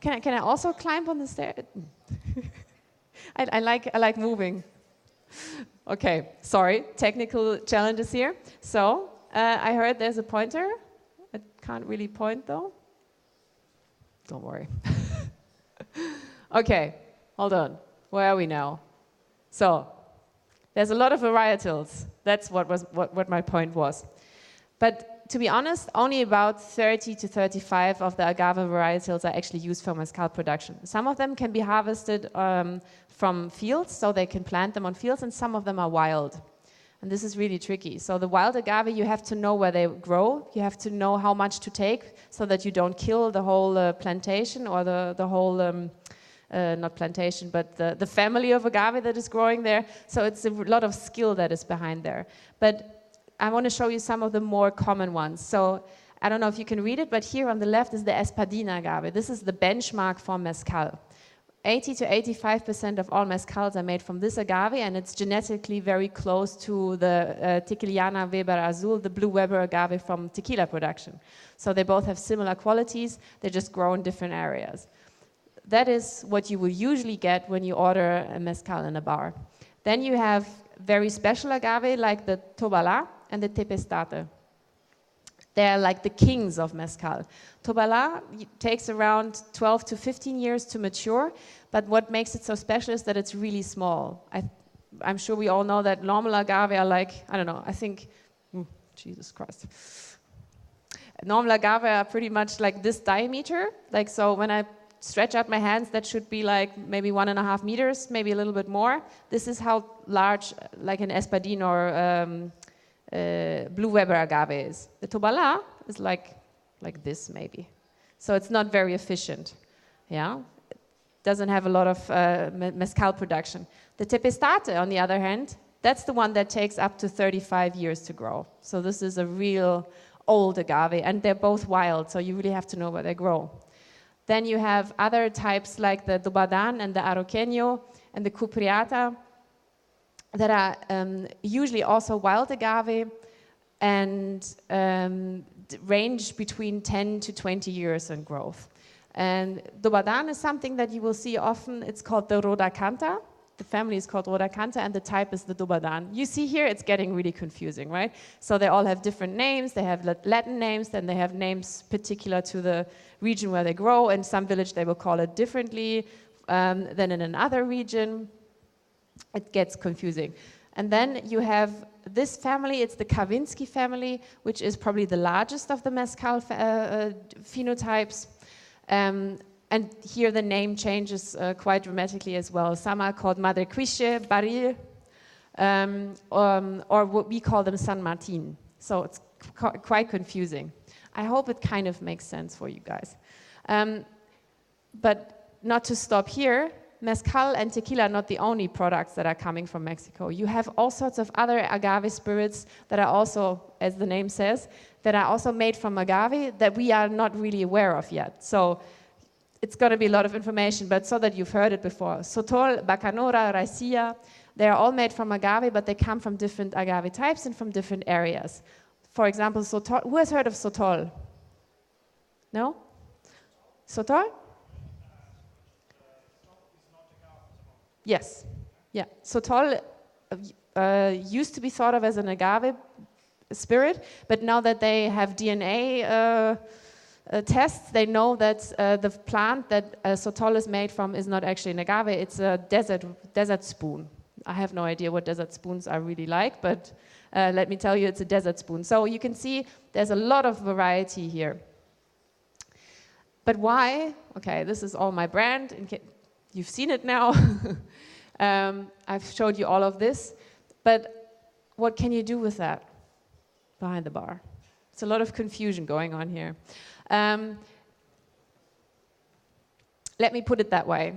can I also climb on the stairs? I like moving. Okay. Sorry, technical challenges here. So I heard there's a pointer. I can't really point though. Don't worry. Okay. Hold on. Where are we now? So, there's a lot of varietals. That's what my point was. But to be honest, only about 30 to 35 of the agave varietals are actually used for mezcal production. Some of them can be harvested from fields, so they can plant them on fields, and some of them are wild. And this is really tricky. So the wild agave, you have to know where they grow. You have to know how much to take so that you don't kill the whole plantation or the whole, not plantation, but the family of agave that is growing there. So it's a lot of skill that is behind there. But I want to show you some of the more common ones. So I don't know if you can read it, but here on the left is the Espadina agave. This is the benchmark for mezcal. 80 to 85% of all mezcals are made from this agave, and it's genetically very close to the Tequiliana Weber Azul, the blue Weber agave from tequila production. So they both have similar qualities, they just grow in different areas. That is what you will usually get when you order a mezcal in a bar. Then you have very special agave like the Tobala and the Tepestate. They're like the kings of mezcal. Tobala takes around 12 to 15 years to mature, but what makes it so special is that it's really small. I'm sure we all know that normal agave are like, I don't know, I think, Jesus Christ. Normal agave are pretty much like this diameter. Like, so when I stretch out my hands, that should be like maybe 1.5 meters, maybe a little bit more. This is how large like an Espadin or blue Weber agave is. The Tobala is like this maybe. So it's not very efficient. Yeah, it doesn't have a lot of mezcal production. The Tepestate, on the other hand, that's the one that takes up to 35 years to grow. So this is a real old agave, and they're both wild, so you really have to know where they grow. Then you have other types like the Dobadan and the Arroqueño and the Cupriata that are usually also wild agave and range between 10 to 20 years in growth. And Dobadan is something that you will see often. It's called the Rodacanta. The family is called Rodacanta, and the type is the Dobadan. You see here, it's getting really confusing, right? So they all have different names. They have Latin names, then they have names particular to the region where they grow. In some village, they will call it differently than in another region. It gets confusing. And then you have this family, it's the Kavinsky family, which is probably the largest of the mezcal phenotypes. And here the name changes quite dramatically as well. Some are called Madre Quiche, Baril, or what we call them San Martin. So it's quite confusing. I hope it kind of makes sense for you guys. But not to stop here, mezcal and tequila are not the only products that are coming from Mexico. You have all sorts of other agave spirits that are also, as the name says, that are also made from agave that we are not really aware of yet. So it's going to be a lot of information, but so that you've heard it before. Sotol, Bacanora, Raicilla, they're all made from agave, but they come from different agave types and from different areas. For example, Sotol. Who has heard of Sotol? No? Sotol? Yes. Yeah. Sotol used to be thought of as an agave spirit, but now that they have DNA tests, they know that the plant that Sotol is made from is not actually an agave, it's a desert spoon. I have no idea what desert spoons are really like, but let me tell you, it's a desert spoon. So you can see there's a lot of variety here. But why? Okay, this is all my brand. You've seen it now. I've showed you all of this. But what can you do with that behind the bar? It's a lot of confusion going on here. Let me put it that way.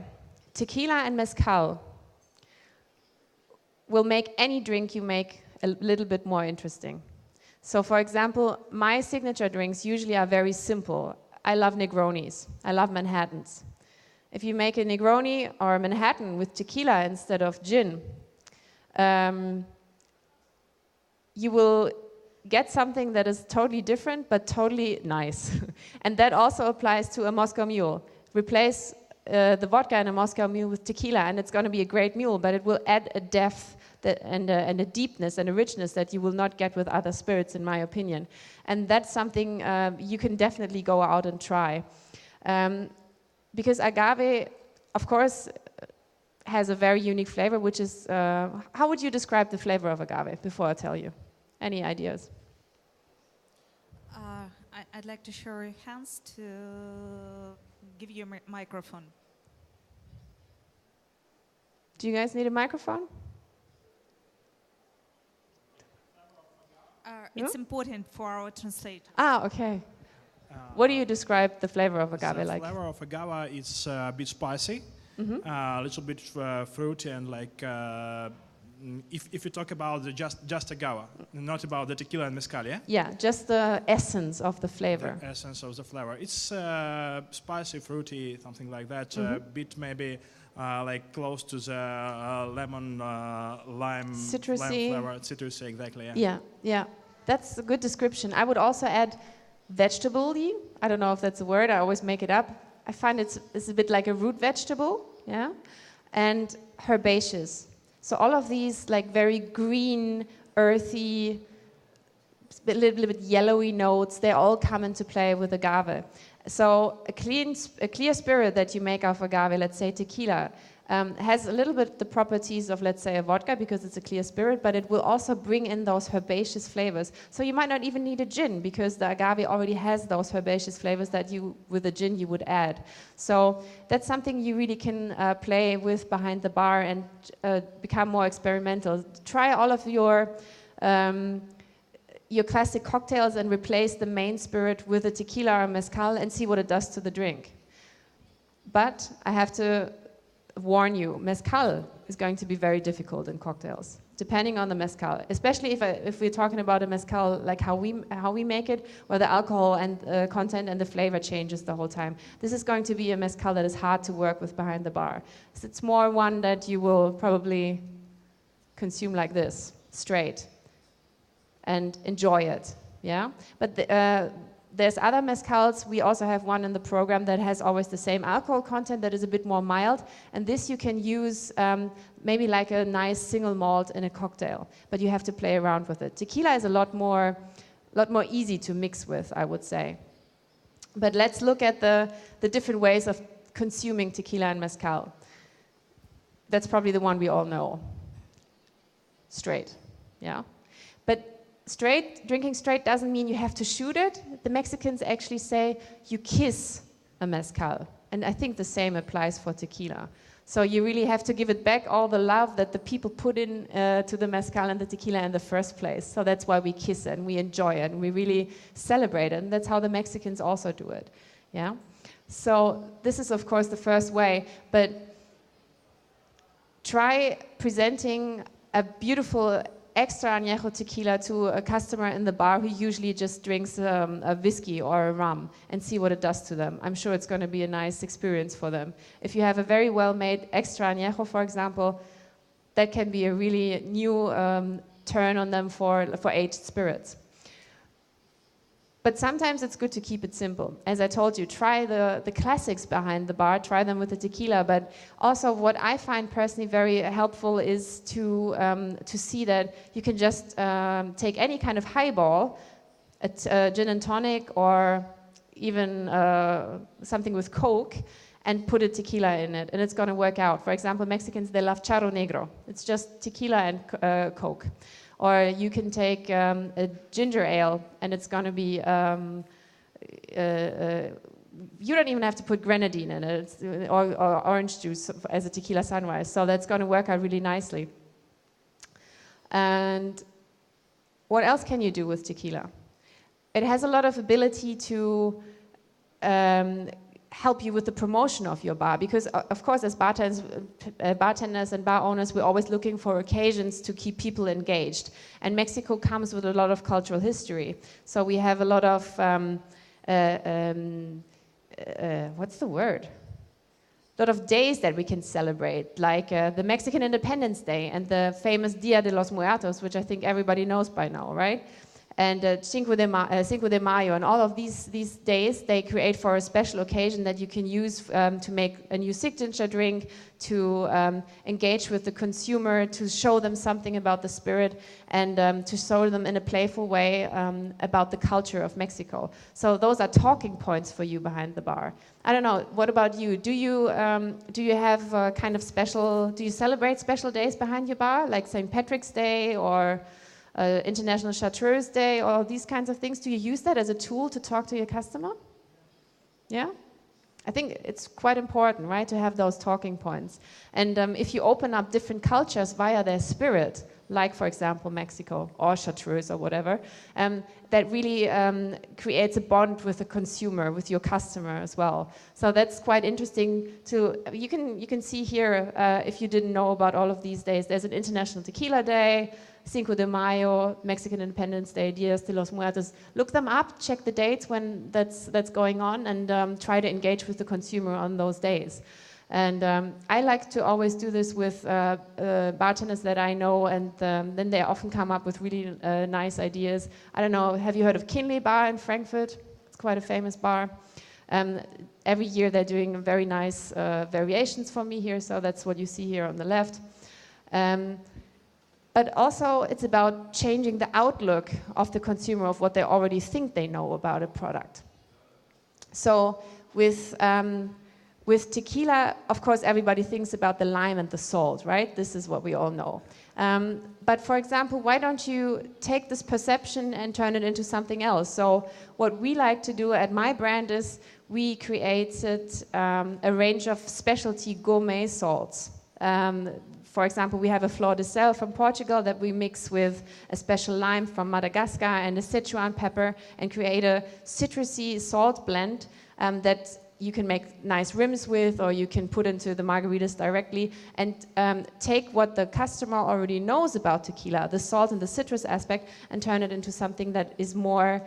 Tequila and mezcal will make any drink you make a little bit more interesting. So for example, my signature drinks usually are very simple. I love Negronis. I love Manhattans. If you make a Negroni or a Manhattan with tequila instead of gin, you will get something that is totally different but totally nice. And that also applies to a Moscow Mule. Replace the vodka in a Moscow Mule with tequila and it's going to be a great mule, but it will add a depth and a deepness and a richness that you will not get with other spirits, in my opinion. And that's something you can definitely go out and try. Because agave, of course, has a very unique flavor, which is... how would you describe the flavor of agave before I tell you? Any ideas? I'd like to show your hands to give you a microphone. Do you guys need a microphone? It's important for our translator. Ah, okay. What do you describe the flavor of agave like? The flavor of agave is a bit spicy, a little bit fruity, and like if you talk about just agave, not about the tequila and mezcal, yeah? Yeah, just the essence of the flavor. The essence of the flavor. It's spicy, fruity, something like that. A bit maybe like close to the lemon, lime, Citrusy. lime flavor. Citrusy, exactly, yeah. Yeah, yeah. That's a good description. I would also add vegetable-y. I don't know if that's a word. I always make it up. I find it's a bit like a root vegetable, yeah? And herbaceous. So all of these like very green, earthy, a little bit yellowy notes, they all come into play with agave. So a clear spirit that you make of agave, let's say tequila, has a little bit the properties of, let's say, a vodka because it's a clear spirit, but it will also bring in those herbaceous flavors. So you might not even need a gin because the agave already has those herbaceous flavors that you, with a gin, you would add. So that's something you really can play with behind the bar and become more experimental. Try all of your classic cocktails and replace the main spirit with a tequila or mezcal and see what it does to the drink. But I have to warn you, mezcal is going to be very difficult in cocktails, depending on the mezcal. Especially if we're talking about a mezcal like how we make it, where the alcohol and content and the flavor changes the whole time. This is going to be a mezcal that is hard to work with behind the bar. So it's more one that you will probably consume like this, straight, and enjoy it. Yeah, but there's other mezcals. We also have one in the program that has always the same alcohol content that is a bit more mild. And this you can use maybe like a nice single malt in a cocktail, but you have to play around with it. Tequila is a lot more easy to mix with, I would say. But let's look at the different ways of consuming tequila and mezcal. That's probably the one we all know. Straight, yeah. But drinking straight doesn't mean you have to shoot it. The Mexicans actually say you kiss a mezcal. And I think the same applies for tequila. So you really have to give it back all the love that the people put in to the mezcal and the tequila in the first place. So that's why we kiss it and we enjoy it and we really celebrate it. And that's how the Mexicans also do it. Yeah. So this is of course the first way, but try presenting a beautiful extra añejo tequila to a customer in the bar who usually just drinks a whiskey or a rum and see what it does to them. I'm sure it's going to be a nice experience for them. If you have a very well-made extra añejo, for example, that can be a really new turn on them for aged spirits. But sometimes it's good to keep it simple. As I told you, try the classics behind the bar, try them with the tequila, but also what I find personally very helpful is to see that you can just take any kind of highball, a gin and tonic or even something with Coke, and put a tequila in it, and it's going to work out. For example, Mexicans, they love charro negro. It's just tequila and Coke. Or you can take a ginger ale, and it's going to be, you don't even have to put grenadine in it, or orange juice as a tequila sunrise. So that's going to work out really nicely. And what else can you do with tequila? It has a lot of ability to help you with the promotion of your bar, because of course as bartenders and bar owners, we're always looking for occasions to keep people engaged, and Mexico comes with a lot of cultural history. So we have a lot of what's the word? A lot of days that we can celebrate, like the Mexican Independence Day and the famous Dia de los Muertos, which I think everybody knows by now, right? And Cinco de Mayo, and all of these days, they create for a special occasion that you can use to make a new signature drink, to engage with the consumer, to show them something about the spirit, and to show them in a playful way about the culture of Mexico. So those are talking points for you behind the bar. I don't know, what about you? Do you have kind of special, do you celebrate special days behind your bar, like St. Patrick's Day or International Chartreuse Day, all these kinds of things. Do you use that as a tool to talk to your customer? Yeah? I think it's quite important, right, to have those talking points. And if you open up different cultures via their spirit, like, for example, Mexico or Chartreuse or whatever, that really creates a bond with the consumer, with your customer as well. So that's quite interesting you can see here, if you didn't know about all of these days, there's an International Tequila Day, Cinco de Mayo, Mexican Independence Day, Dias de los Muertos. Look them up, check the dates when that's going on, and try to engage with the consumer on those days. And I like to always do this with bartenders that I know, and then they often come up with really nice ideas. I don't know, have you heard of Kinley Bar in Frankfurt? It's quite a famous bar. Every year they're doing very nice variations for me here, so that's what you see here on the left. But also it's about changing the outlook of the consumer of what they already think they know about a product. So with tequila, of course, everybody thinks about the lime and the salt, right? This is what we all know. But for example, why don't you take this perception and turn it into something else? So what we like to do at my brand is we created a range of specialty gourmet salts. For example, we have a flor de sel from Portugal that we mix with a special lime from Madagascar and a Sichuan pepper and create a citrusy salt blend that you can make nice rims with, or you can put into the margaritas directly, and take what the customer already knows about tequila, the salt and the citrus aspect, and turn it into something that is more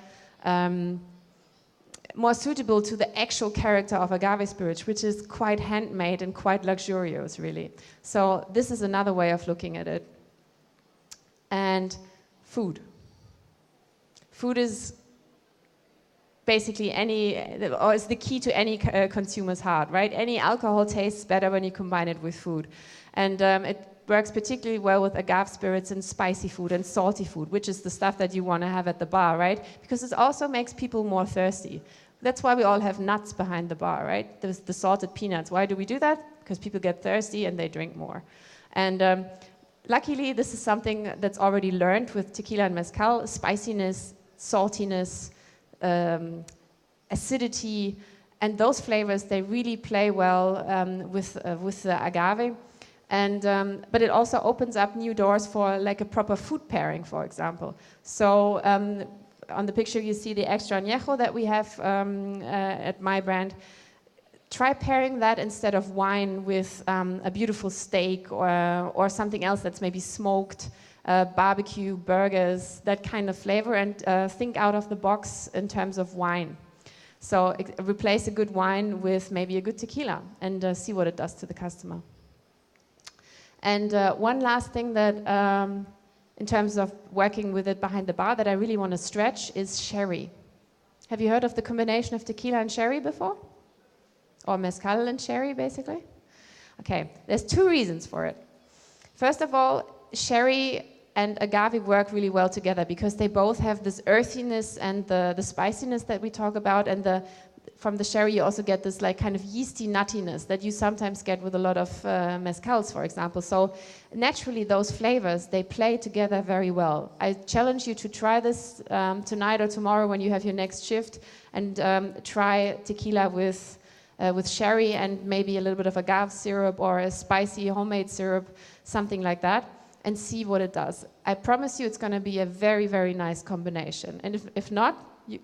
suitable to the actual character of agave spirits, which is quite handmade and quite luxurious, really. So this is another way of looking at it. And food. Food is basically is the key to any consumer's heart, right? Any alcohol tastes better when you combine it with food. And it works particularly well with agave spirits and spicy food and salty food, which is the stuff that you want to have at the bar, right? Because it also makes people more thirsty. That's why we all have nuts behind the bar, right? There's the salted peanuts. Why do we do that? Because people get thirsty and they drink more. And luckily, this is something that's already learned with tequila and mezcal: spiciness, saltiness, acidity, and those flavors, they really play well with the agave. And but it also opens up new doors for like a proper food pairing, for example. So on the picture you see the extra añejo that we have at my brand. Try pairing that instead of wine with a beautiful steak or something else that's maybe smoked, barbecue, burgers, that kind of flavor, and think out of the box in terms of wine. So replace a good wine with maybe a good tequila and see what it does to the customer. And one last thing that, in terms of working with it behind the bar, that I really want to stretch is sherry. Have you heard of the combination of tequila and sherry before? Or mezcal and sherry, basically? Okay, there's two reasons for it. First of all, sherry and agave work really well together because they both have this earthiness and the spiciness that we talk about, and from the sherry you also get this like kind of yeasty nuttiness that you sometimes get with a lot of mezcals, for example. So naturally those flavors, they play together very well. I challenge you to try this tonight or tomorrow when you have your next shift, and try tequila with sherry and maybe a little bit of agave syrup or a spicy homemade syrup, something like that, and see what it does. I promise you it's going to be a very, very nice combination. And if not,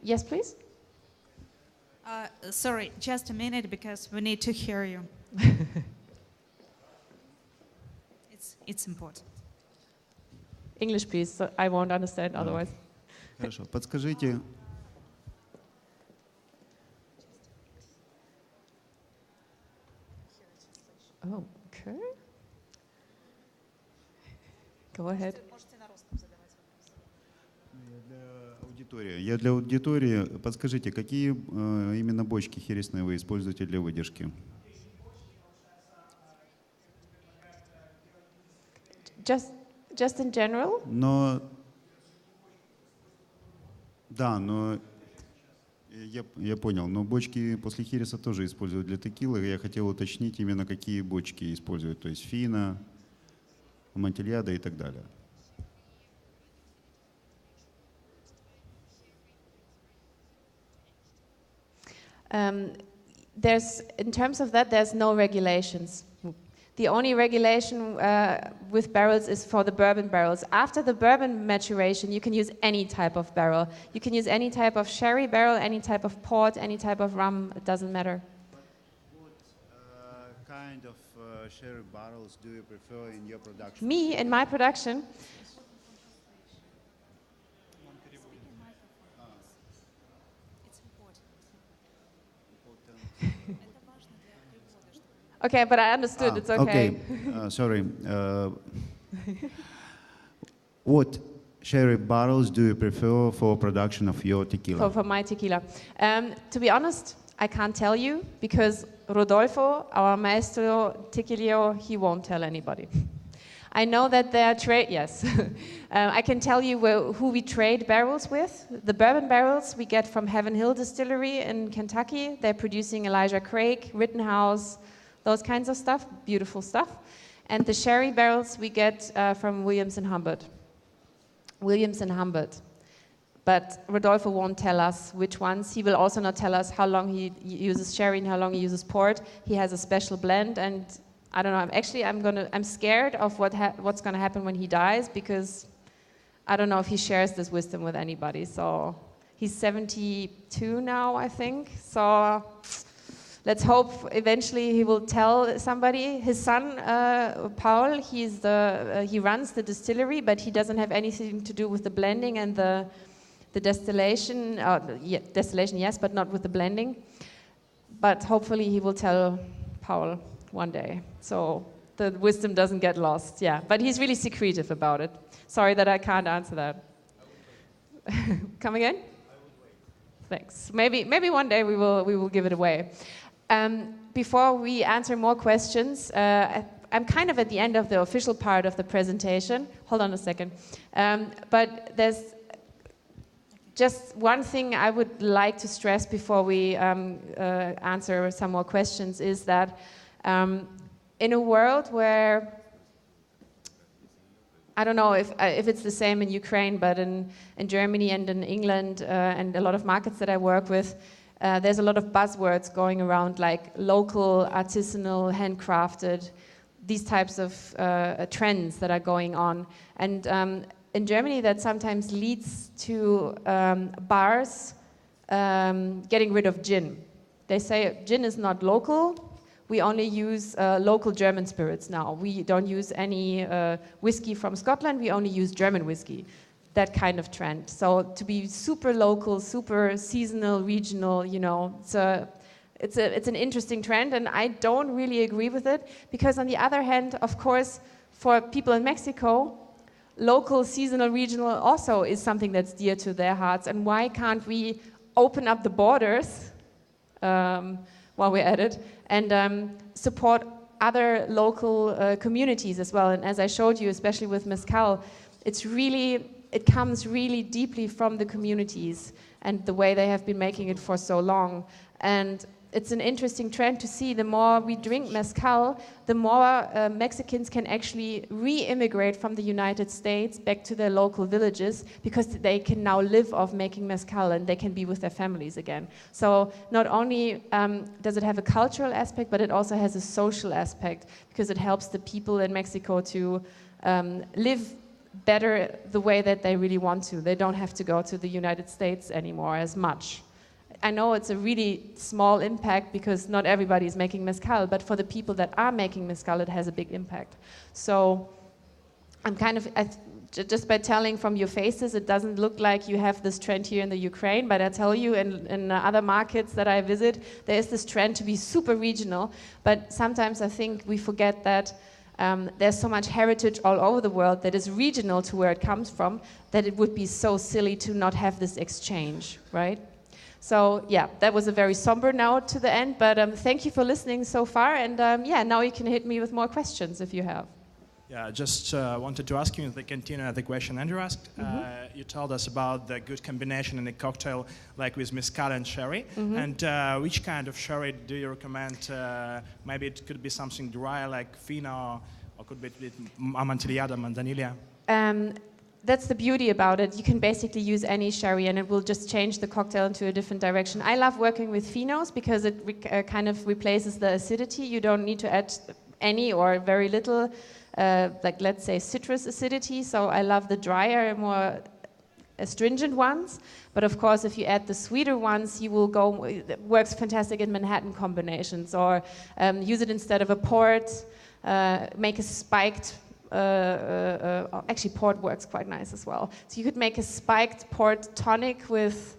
yes, please? Sorry, just a minute, because we need to hear you. It's important. English, please. So I won't understand otherwise. Хорошо. Подскажите. Oh, okay. Go ahead. Я для аудитории. Подскажите, какие именно бочки хересные вы используете для выдержки? Just in general? Но я понял. Но бочки после хереса тоже используют для текилы. Я хотел уточнить именно какие бочки используют. То есть фина, амантильяда и так далее. There's, in terms of that, there's no regulations. The only regulation with barrels is for the bourbon barrels. After the bourbon maturation, you can use any type of barrel. You can use any type of sherry barrel, any type of port, any type of rum, it doesn't matter. What kind of sherry barrels do you prefer in your production? Me, in my production, It's important. okay, but I understood, it's okay. Sorry. What sherry barrels do you prefer for production of your tequila? For my tequila. To be honest, I can't tell you because Rodolfo, our maestro tequilero, he won't tell anybody. I know that there are yes. I can tell you who we trade barrels with. The bourbon barrels we get from Heaven Hill Distillery in Kentucky. They're producing Elijah Craig, Rittenhouse, those kinds of stuff, beautiful stuff. And the sherry barrels we get from Williams & Humbert. But Rodolfo won't tell us which ones. He will also not tell us how long he uses sherry and how long he uses port. He has a special blend, and I don't know. I'm scared of what's gonna happen when he dies, because I don't know if he shares this wisdom with anybody. So he's 72 now, I think. So let's hope eventually he will tell somebody. His son, Paul, he runs the distillery, but he doesn't have anything to do with the blending and the distillation. Distillation, yes, but not with the blending. But hopefully he will tell Paul one day, so the wisdom doesn't get lost. Yeah, but he's really secretive about it. Sorry that I can't answer that. Come again? I would wait. Thanks. Maybe one day we will give it away. Before we answer more questions, I'm kind of at the end of the official part of the presentation. Hold on a second. But there's just one thing I would like to stress before we answer some more questions is that in a world where, I don't know if it's the same in Ukraine, but in Germany and in England and a lot of markets that I work with, there's a lot of buzzwords going around, like local, artisanal, handcrafted, these types of trends that are going on. And in Germany, that sometimes leads to bars getting rid of gin. They say gin is not local. We only use local German spirits now. We don't use any whiskey from Scotland. We only use German whiskey. That kind of trend. So to be super local, super seasonal, regional, you know, it's an interesting trend, and I don't really agree with it, because on the other hand, of course, for people in Mexico, local, seasonal, regional also is something that's dear to their hearts. And why can't we open up the borders while we're at it and support other local communities as well? And as I showed you, especially with Mezcal, it comes really deeply from the communities and the way they have been making it for so long. And it's an interesting trend to see. The more we drink Mezcal, the more Mexicans can actually re-immigrate from the United States back to their local villages, because they can now live off making Mezcal and they can be with their families again. So not only does it have a cultural aspect, but it also has a social aspect, because it helps the people in Mexico to live better the way that they really want to. They don't have to go to the United States anymore as much. I know it's a really small impact because not everybody is making Mezcal, but for the people that are making Mezcal, it has a big impact. So I'm kind of, just by telling from your faces, it doesn't look like you have this trend here in the Ukraine, but I tell you, in other markets that I visit, there is this trend to be super regional, but sometimes I think we forget that there's so much heritage all over the world that is regional to where it comes from, that it would be so silly to not have this exchange, right? So yeah, that was a very somber note to the end, but thank you for listening so far, and yeah, now you can hit me with more questions if you have. Yeah, just wanted to ask you, to continue the question Andrew asked. You told us about the good combination in a cocktail, like with Mezcal and Sherry. And which kind of Sherry do you recommend? Maybe it could be something dry like Fino, or could be Amontillado, Manzanilla. that's the beauty about it. You can basically use any sherry and it will just change the cocktail into a different direction. I love working with phenos because it kind of replaces the acidity. You don't need to add any or very little, like let's say citrus acidity. So I love the drier, more astringent ones. But of course, if you add the sweeter ones, you will go, it works fantastic in Manhattan combinations, or use it instead of a port, make a spiked, actually port works quite nice as well. So you could make a spiked port tonic with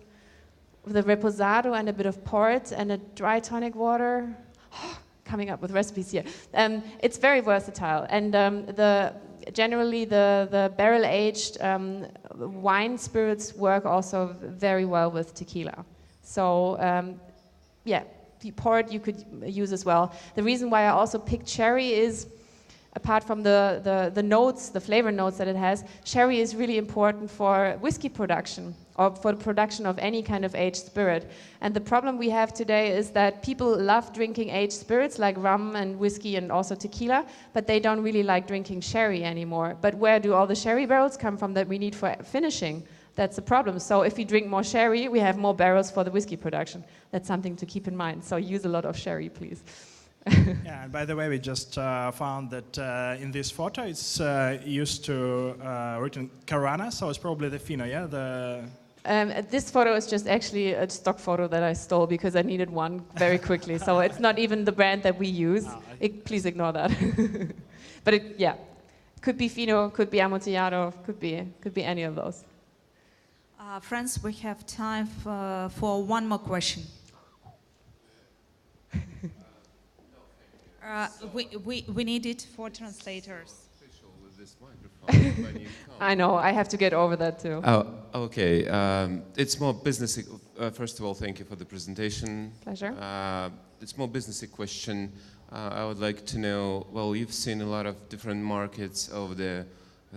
the reposado and a bit of port and a dry tonic water. Coming up with recipes here. It's very versatile, and generally the barrel-aged wine spirits work also very well with tequila. So yeah, the port you could use as well. The reason why I also picked sherry is, apart from the notes, the flavor notes that it has, sherry is really important for whiskey production or for the production of any kind of aged spirit. And the problem we have today is that people love drinking aged spirits like rum and whiskey and also tequila, but they don't really like drinking sherry anymore. But where do all the sherry barrels come from that we need for finishing? That's the problem. So if we drink more sherry, we have more barrels for the whiskey production. That's something to keep in mind. So use a lot of sherry, please. Yeah, and by the way, we just found that in this photo it's used to written Carana, so it's probably the Fino, yeah? This photo is just actually a stock photo that I stole because I needed one very quickly. So it's not even the brand that we use. Please ignore that. But yeah, could be Fino, could be Amontillado, could be any of those. Friends, we have time for one more question. We need it for translators. With this microphone when you come. I know, I have to get over that too. Oh, okay. It's more businessy. First of all, thank you for the presentation. Pleasure. It's more businessy question. I would like to know. Well, you've seen a lot of different markets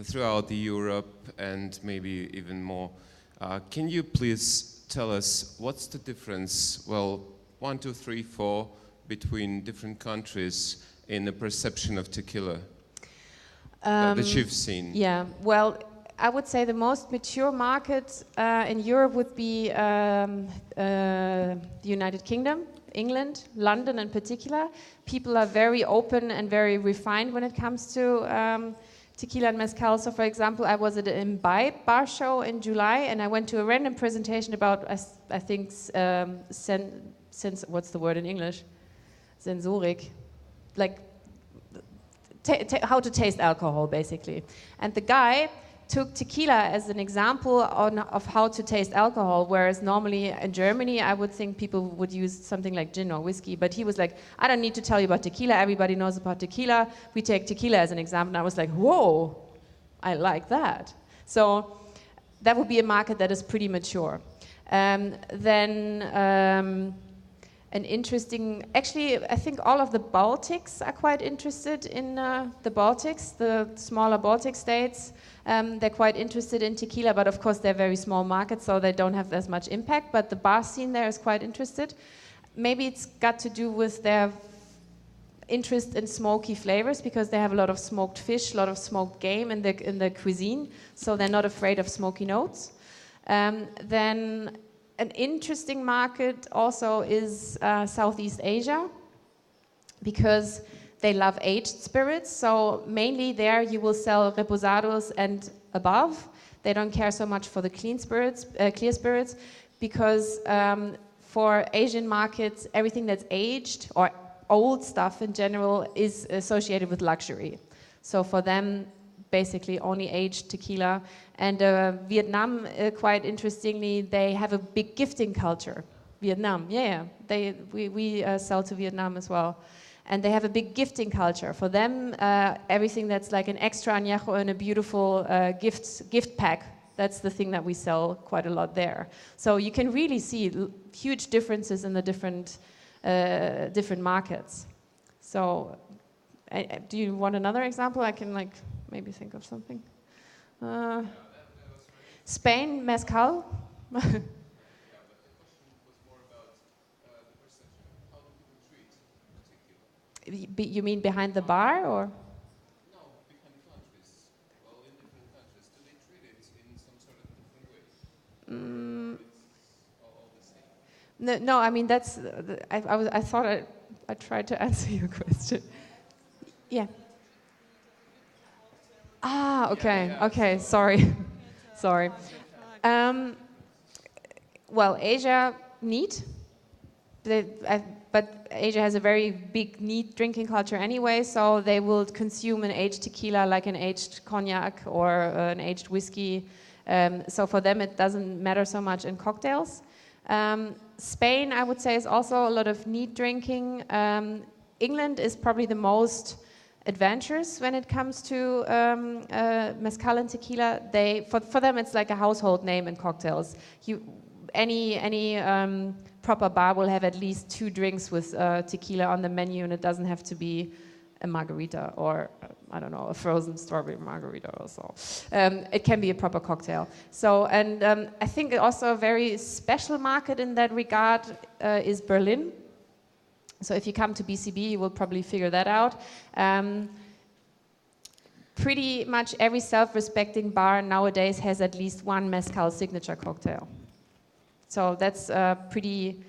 throughout the Europe and maybe even more. Can you please tell us what's the difference? Well, 1, 2, 3, 4 between different countries in the perception of tequila that you've seen? Yeah, well, I would say the most mature market in Europe would be the United Kingdom, England, London in particular. People are very open and very refined when it comes to tequila and mezcal. So, for example, I was at an Imbibe bar show in July, and I went to a random presentation about, I think, what's the word in English? Sensoric, like how to taste alcohol, basically. And the guy took tequila as an example of how to taste alcohol, whereas normally in Germany, I would think people would use something like gin or whiskey, but he was like, I don't need to tell you about tequila, everybody knows about tequila, we take tequila as an example, and I was like, whoa, I like that. So that would be a market that is pretty mature. An interesting, actually, I think all of the Baltics are quite interested in the Baltics, the smaller Baltic states. They're quite interested in tequila, but of course they're very small markets, so they don't have as much impact, but the bar scene there is quite interested. Maybe it's got to do with their interest in smoky flavors, because they have a lot of smoked fish, a lot of smoked game in the cuisine, so they're not afraid of smoky notes. Then an interesting market also is Southeast Asia, because they love aged spirits. So mainly there you will sell reposados and above. They don't care so much for the clear spirits, because for Asian markets, everything that's aged or old stuff in general is associated with luxury. So for them, basically only aged tequila. And Vietnam, quite interestingly, they have a big gifting culture. Vietnam, yeah. We sell to Vietnam as well. And they have a big gifting culture. For them, everything that's like an extra añejo in a beautiful gift pack, that's the thing that we sell quite a lot there. So you can really see huge differences in the different markets. So do you want another example? I can maybe think of something. Spain, Mezcal. You mean behind the bar, or? No, behind countries. Well, in different countries, do they treat it No, I mean that's. I thought I tried to answer your question. Yeah. Ah, okay, okay. Sorry, sorry. Well, Asia neat, but Asia has a very big neat drinking culture anyway. So they will consume an aged tequila like an aged cognac or an aged whiskey. So for them, it doesn't matter so much in cocktails. Spain, I would say, is also a lot of neat drinking. England is probably the most adventurous when it comes to mezcal and tequila. For them, it's like a household name in cocktails. Any proper bar will have at least 2 drinks with tequila on the menu, and it doesn't have to be a margarita or I don't know, a frozen strawberry margarita or so. It can be a proper cocktail. So, and I think also a very special market in that regard is Berlin. So if you come to BCB, you will probably figure that out. Pretty much every self-respecting bar nowadays has at least one mezcal signature cocktail. So that's a pretty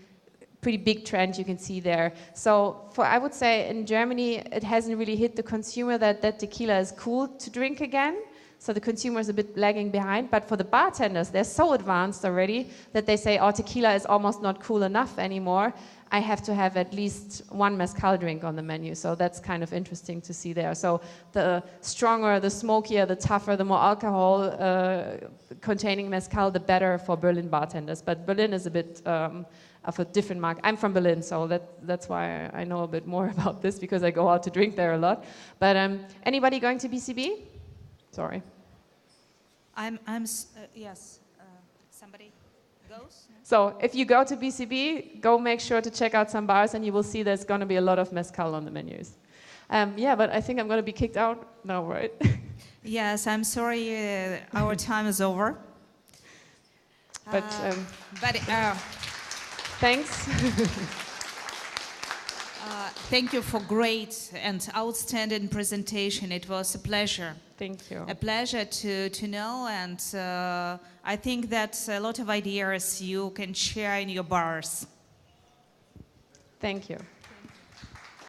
big trend you can see there. So I would say in Germany, it hasn't really hit the consumer that tequila is cool to drink again. So the consumer is a bit lagging behind. But for the bartenders, they're so advanced already that they say, oh, tequila is almost not cool enough anymore. I have to have at least one mezcal drink on the menu. So that's kind of interesting to see there. So the stronger, the smokier, the tougher, the more alcohol containing mezcal, the better for Berlin bartenders. But Berlin is a bit of a different market. I'm from Berlin, so that's why I know a bit more about this, because I go out to drink there a lot. But anybody going to BCB? Sorry. Yes. Somebody goes? So if you go to BCB, go make sure to check out some bars, and you will see there's going to be a lot of mezcal on the menus. Yeah, but I think I'm going to be kicked out now, right? Yes, I'm sorry, our time is over. But thanks. Thank you for great and outstanding presentation. It was a pleasure. Thank you. A pleasure to know, and I think that a lot of ideas you can share in your bars. Thank you.